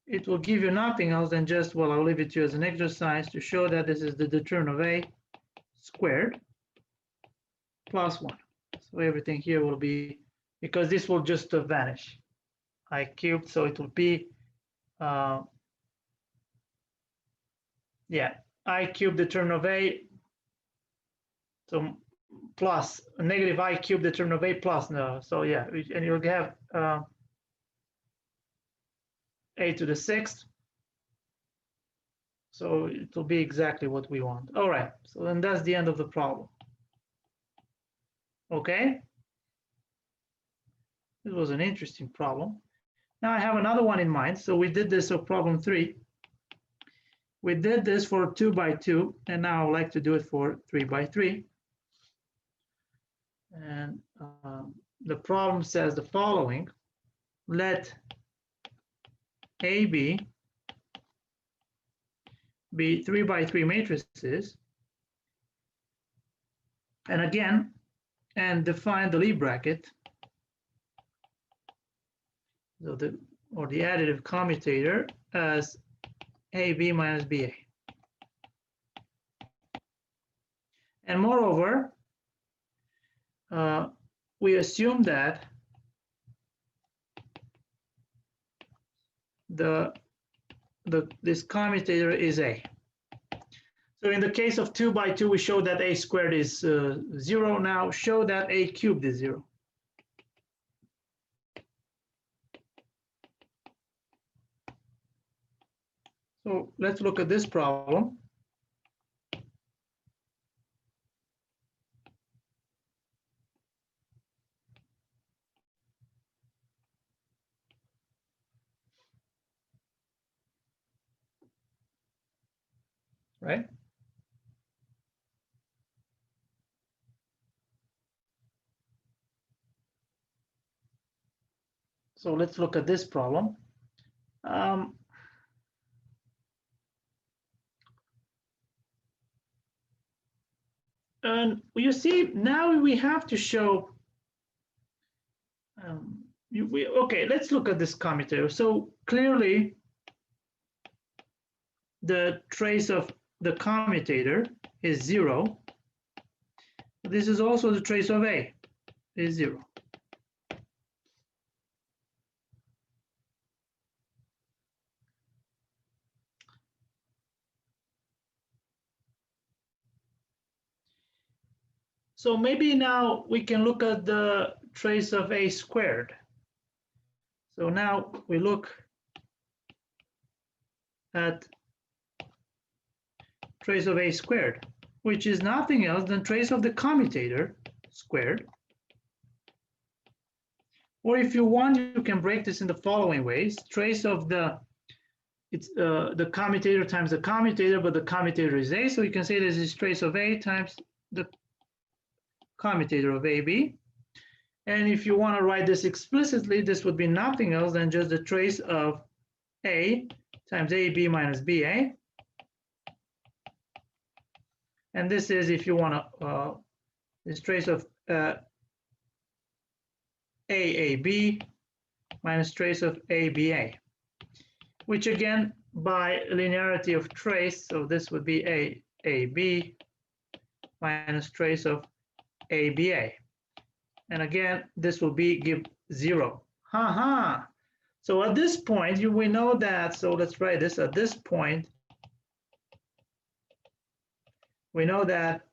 it will give you nothing else than just, well, I'll leave it to you as an exercise to show that this is the determinant of A squared plus 1. So everything here will be, because this will just vanish. I cubed, so it will be, yeah, I cubed determinant of A. So plus negative I cubed determinant of A plus. No, so yeah, and you'll have A to the 6th. So it will be exactly what we want. All right, so then that's the end of the problem. Okay, this was an interesting problem. Now I have another one in mind. So we did this for problem 3. We did this for 2 by 2, and now I'd like to do it for 3 by 3. And the problem says the following: let AB be 3 by 3 matrices, and again, and define the lead bracket, so the additive commutator as AB minus BA. And moreover, we assume that this commutator is A. So in the case of 2 by 2, we show that A squared is 0. Now show that A cubed is 0. So let's look at this problem. Right? So let's look at this problem. And you see, now we have to show, okay, let's look at this commutator. So clearly, the trace of the commutator is 0. This is also the trace of A, is 0. So maybe now we can look at the trace of A squared. So now we look at trace of A squared, which is nothing else than trace of the commutator squared. Or if you want, you can break this in the following ways: trace of the commutator times the commutator, but the commutator is A, so you can say this is trace of A times the commutator of AB. And if you want to write this explicitly, this would be nothing else than just the trace of A times AB minus BA. And this is, if you want to, this trace of AAB minus trace of ABA, which again, by linearity of trace, so this would be AAB minus trace of ABA. And again, this will give 0. So at this point, we know that, so let's write this. At this point, we know that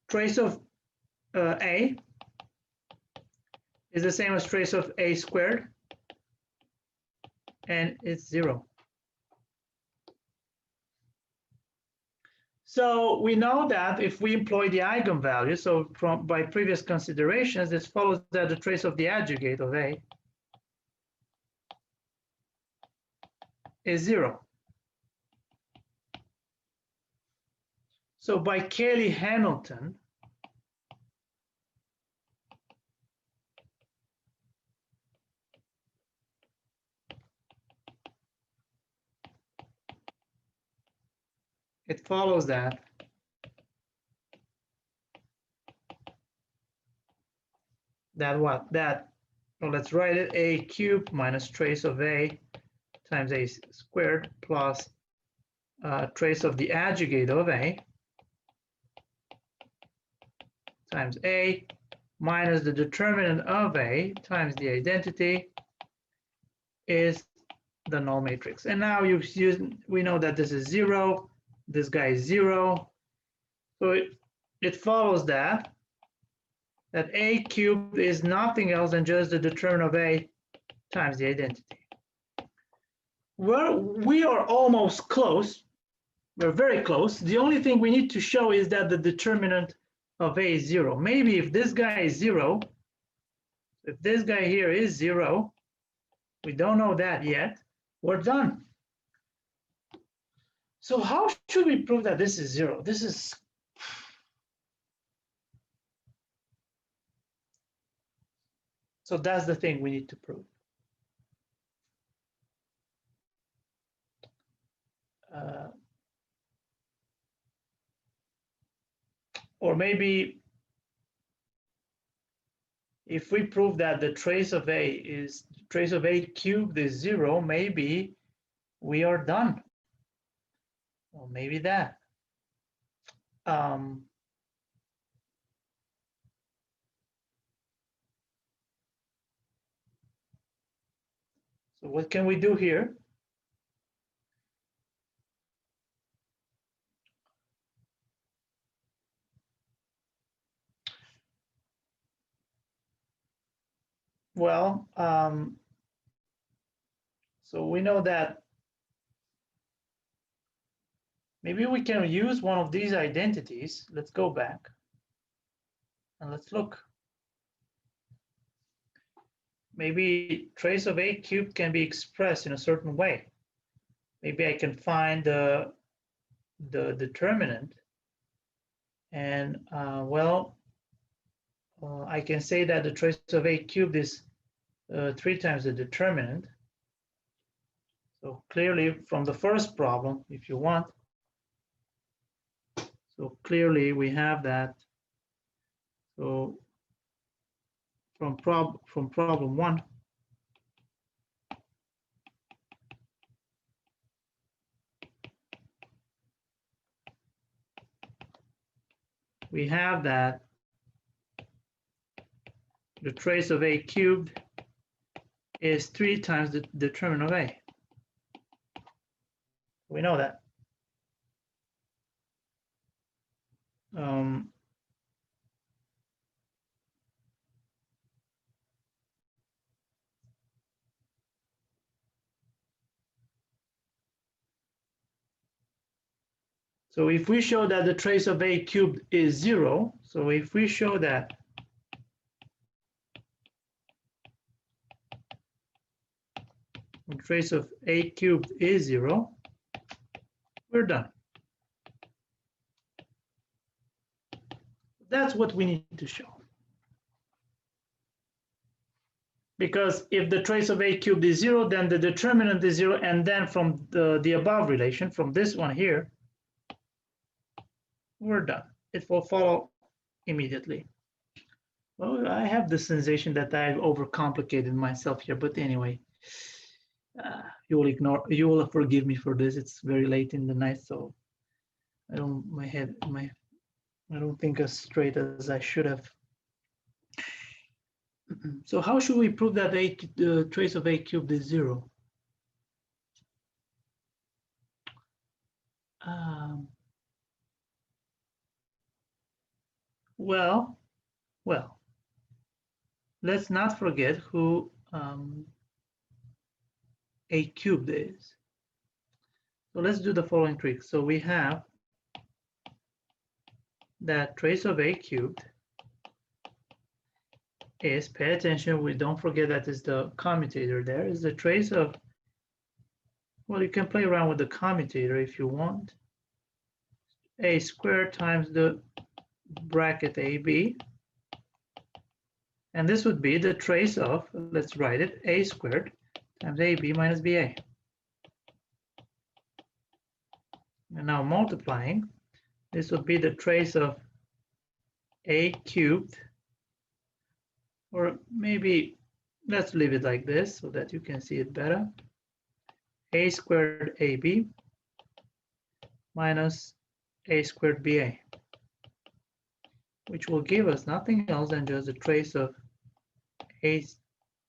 trace of A is the same as trace of A squared, and it's 0. So we know that if we employ the eigenvalue, so by previous considerations, this follows that the trace of the adjugate of A is 0. So by Kaylee Hamilton, it follows that what? Well, let's write it: A cubed minus trace of A times A squared plus trace of the adjugate of A times A minus the determinant of A times the identity is the null matrix. And now we know that this is 0. This guy is 0. So it follows that a cubed is nothing else than just the determinant of a times the identity. Well, we are almost close. We're very close. The only thing we need to show is that the determinant of a is 0. Maybe if this guy is 0, if this guy here is 0, we don't know that yet, we're done. So how should we prove that this is 0? This is so that's the thing we need to prove. Or maybe if we prove that the trace of a cubed is 0, maybe we are done. Or maybe that. So what can we do here? Well, so we know that maybe we can use one of these identities. Let's go back and let's look. Maybe trace of a cubed can be expressed in a certain way. Maybe I can find the determinant, and I can say that the trace of a cubed is 3 times the determinant. So clearly from the first problem, if you want, so clearly we have that. So from problem 1, we have that the trace of a cubed is 3 times the determinant of a. We know that. So if we show that the trace of a cubed is 0, so if we show that the trace of a cubed is 0, we're done. That's what we need to show. Because if the trace of a cubed is 0, then the determinant is 0, and then from the above relation, from this one here, we're done. It will follow immediately. Well, I have the sensation that I've overcomplicated myself here, but anyway, you will forgive me for this. It's very late in the night, so I don't think as straight as I should have. So how should we prove that the trace of a cubed is 0? Well, let's not forget who a cubed is. So let's do the following trick. So we have that trace of a cubed is, pay attention, we don't forget that is the commutator there, is the trace of, well, you can play around with the commutator if you want, a squared times the bracket AB, and this would be the trace of, let's write it, a squared times AB minus BA. And now multiplying, this would be the trace of a cubed, or maybe let's leave it like this so that you can see it better. A squared AB minus a squared BA, which will give us nothing else than just the trace of a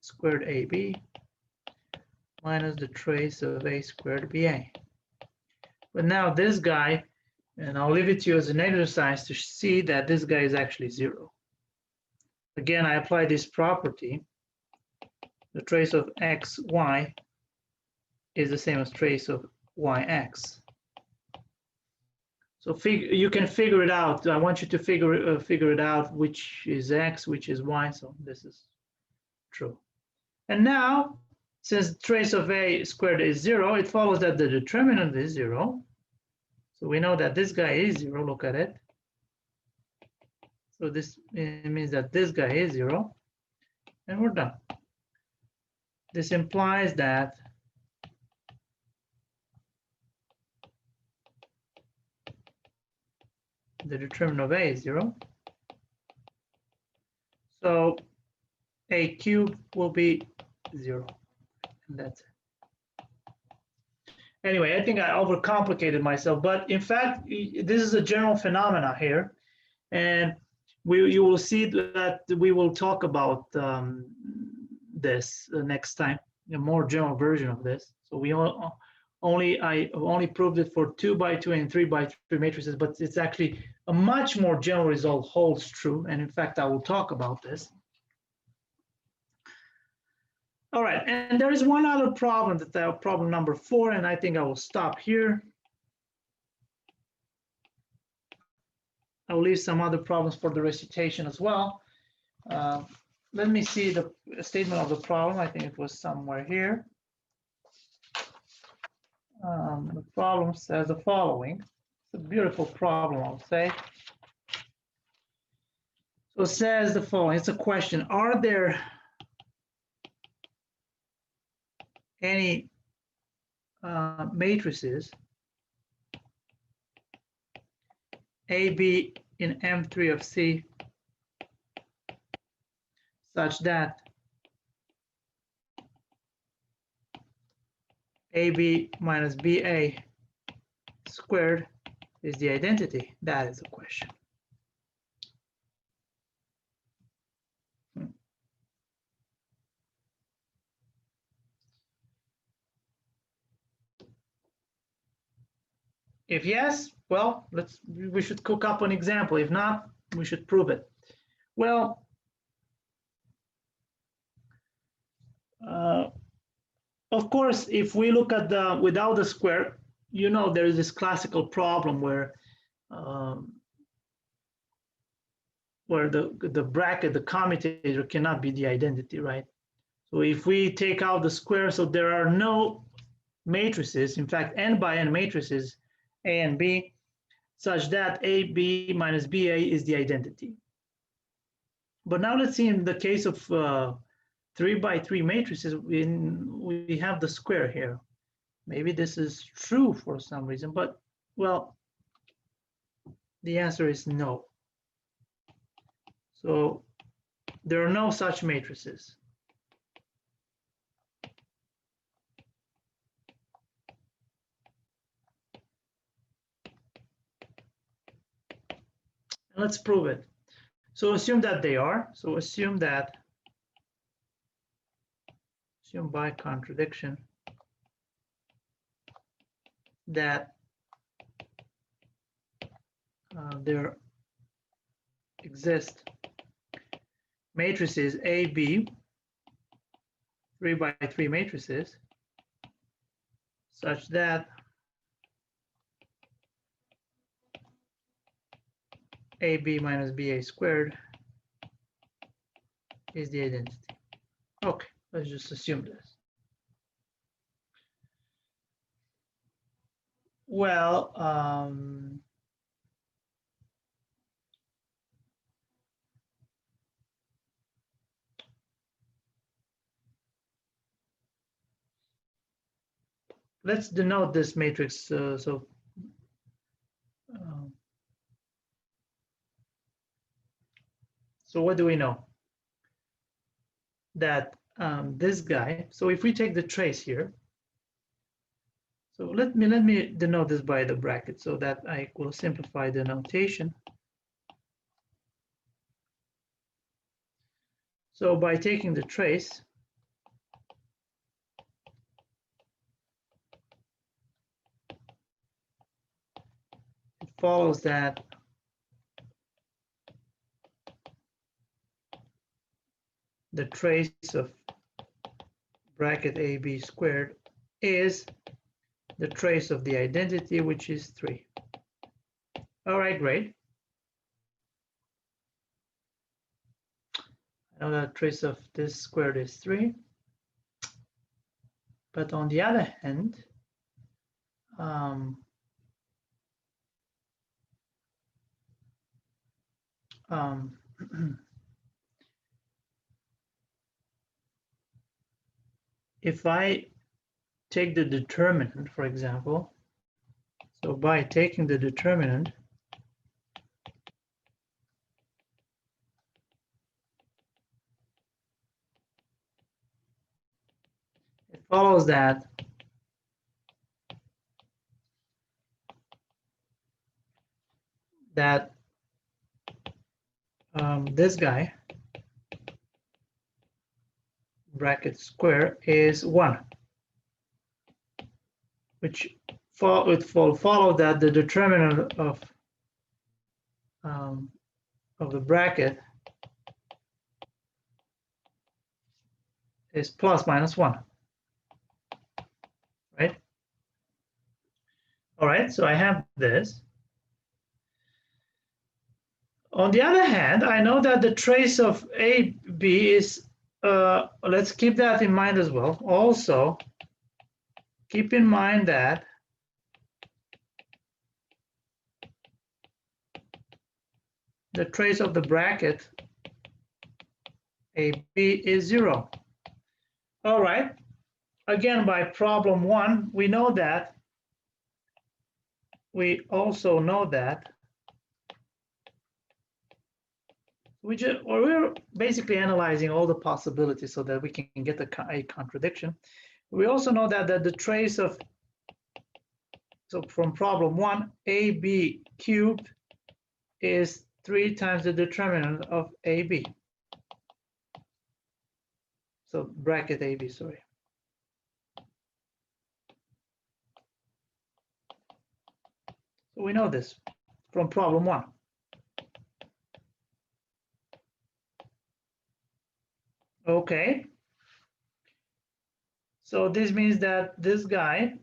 squared AB minus the trace of a squared BA. But now this guy And I'll leave it to you as an exercise to see that this guy is actually 0. Again, I apply this property. The trace of xy is the same as trace of yx. So you can figure it out. I want you to figure it out, which is x, which is y. So this is true. And now, since trace of a squared is 0, it follows that the determinant is 0. So we know that this guy is 0. Look at it. So this means that this guy is 0, and we're done. This implies that the determinant of a is 0. So a cubed will be 0, and that's it. Anyway, I think I overcomplicated myself, but in fact, this is a general phenomena here, and you will see that we will talk about this next time, a more general version of this. So I only proved it for 2x2 and 3x3 matrices, but it's actually a much more general result holds true, and in fact, I will talk about this. All right, and there is one other problem, problem number 4, and I think I will stop here. I will leave some other problems for the recitation as well. Let me see the statement of the problem. I think it was somewhere here. The problem says the following. It's a beautiful problem, I'll say. So it says the following. It's a question. Are there any matrices A, B in M3 of C such that AB minus BA squared is the identity? That is the question. If yes, well, we should cook up an example. If not, we should prove it. Well, of course, if we look at the without the square, you know, there is this classical problem where the bracket, the commutator cannot be the identity, right? So if we take out the square, so there are no matrices, in fact, n by n matrices, A and B, such that AB minus BA is the identity. But now let's see in the case of 3x3 matrices, we have the square here. Maybe this is true for some reason, but well, the answer is no. So there are no such matrices. Let's prove it. So assume that they are. So assume by contradiction that there exist matrices A, B, 3x3 matrices, such that AB minus BA squared is the identity. Okay, let's just assume this. Well, let's denote this matrix. So what do we know? That this guy, so if we take the trace here, so let me denote this by the bracket so that I will simplify the notation. So by taking the trace, it follows that the trace of bracket AB squared is the trace of the identity, which is 3. All right, great. I know that trace of this squared is 3. But on the other hand, if I take the determinant, for example, so by taking the determinant, it follows that this guy, bracket square, is 1, which will follow that the determinant of the bracket is plus minus 1, right? All right, so I have this. On the other hand, I know that the trace of AB is, let's keep that in mind as well. Also, keep in mind that the trace of the bracket AB is 0. All right, again, by problem 1, we know that. We also know that we're basically analyzing all the possibilities so that we can get a contradiction. We also know that the trace of, so from problem 1, AB cubed is 3 times the determinant of AB. So bracket AB, sorry. So we know this from problem 1. Okay. So this means that this guy,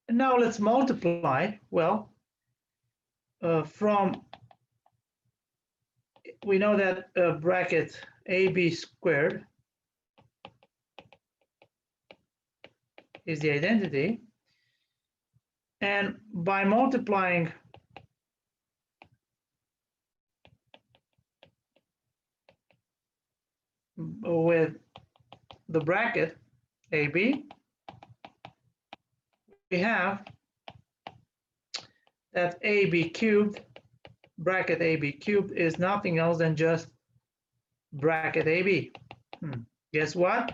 and now let's multiply. Well, we know that bracket AB squared is the identity. And by multiplying with the bracket AB, we have that AB cubed, bracket AB cubed, is nothing else than just bracket AB. Guess what?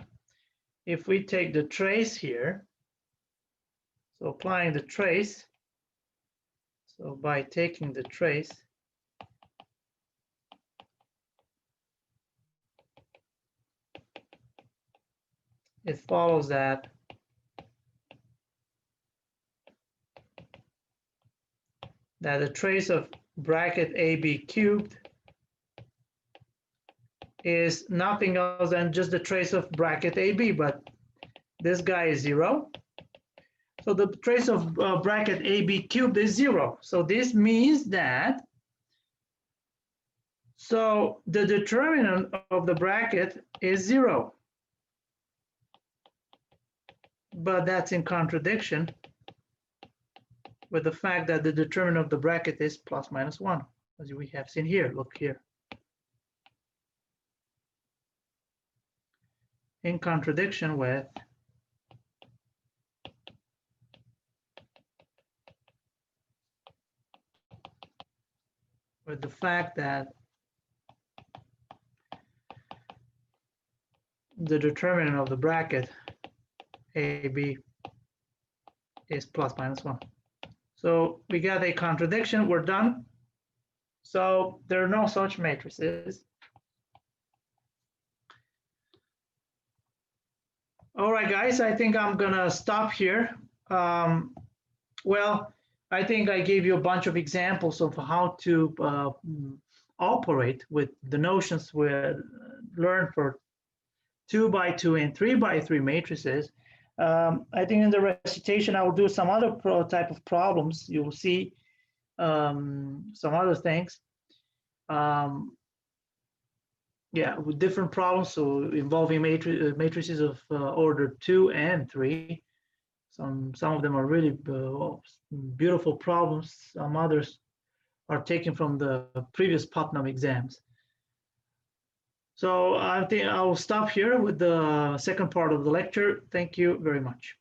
If we take the trace here, so applying the trace, so by taking the trace, it follows that the trace of bracket AB cubed is nothing else than just the trace of bracket AB, but this guy is 0. So the trace of bracket AB cubed is 0. So this means that, so the determinant of the bracket is 0. But that's in contradiction with the fact that the determinant of the bracket is plus minus 1, as we have seen here. Look here. In contradiction with the fact that the determinant of the bracket AB is plus minus 1. So we got a contradiction, we're done. So there are no such matrices. All right, guys, I think I'm gonna stop here. Well, I think I gave you a bunch of examples of how to operate with the notions we learned for 2x2 and 3x3 matrices. I think in the recitation, I will do some other type of problems. You will see some other things. Yeah, with different problems, so involving matrices of order 2 and 3. Some of them are really beautiful problems. Some others are taken from the previous Putnam exams. So I think I'll stop here with the second part of the lecture. Thank you very much.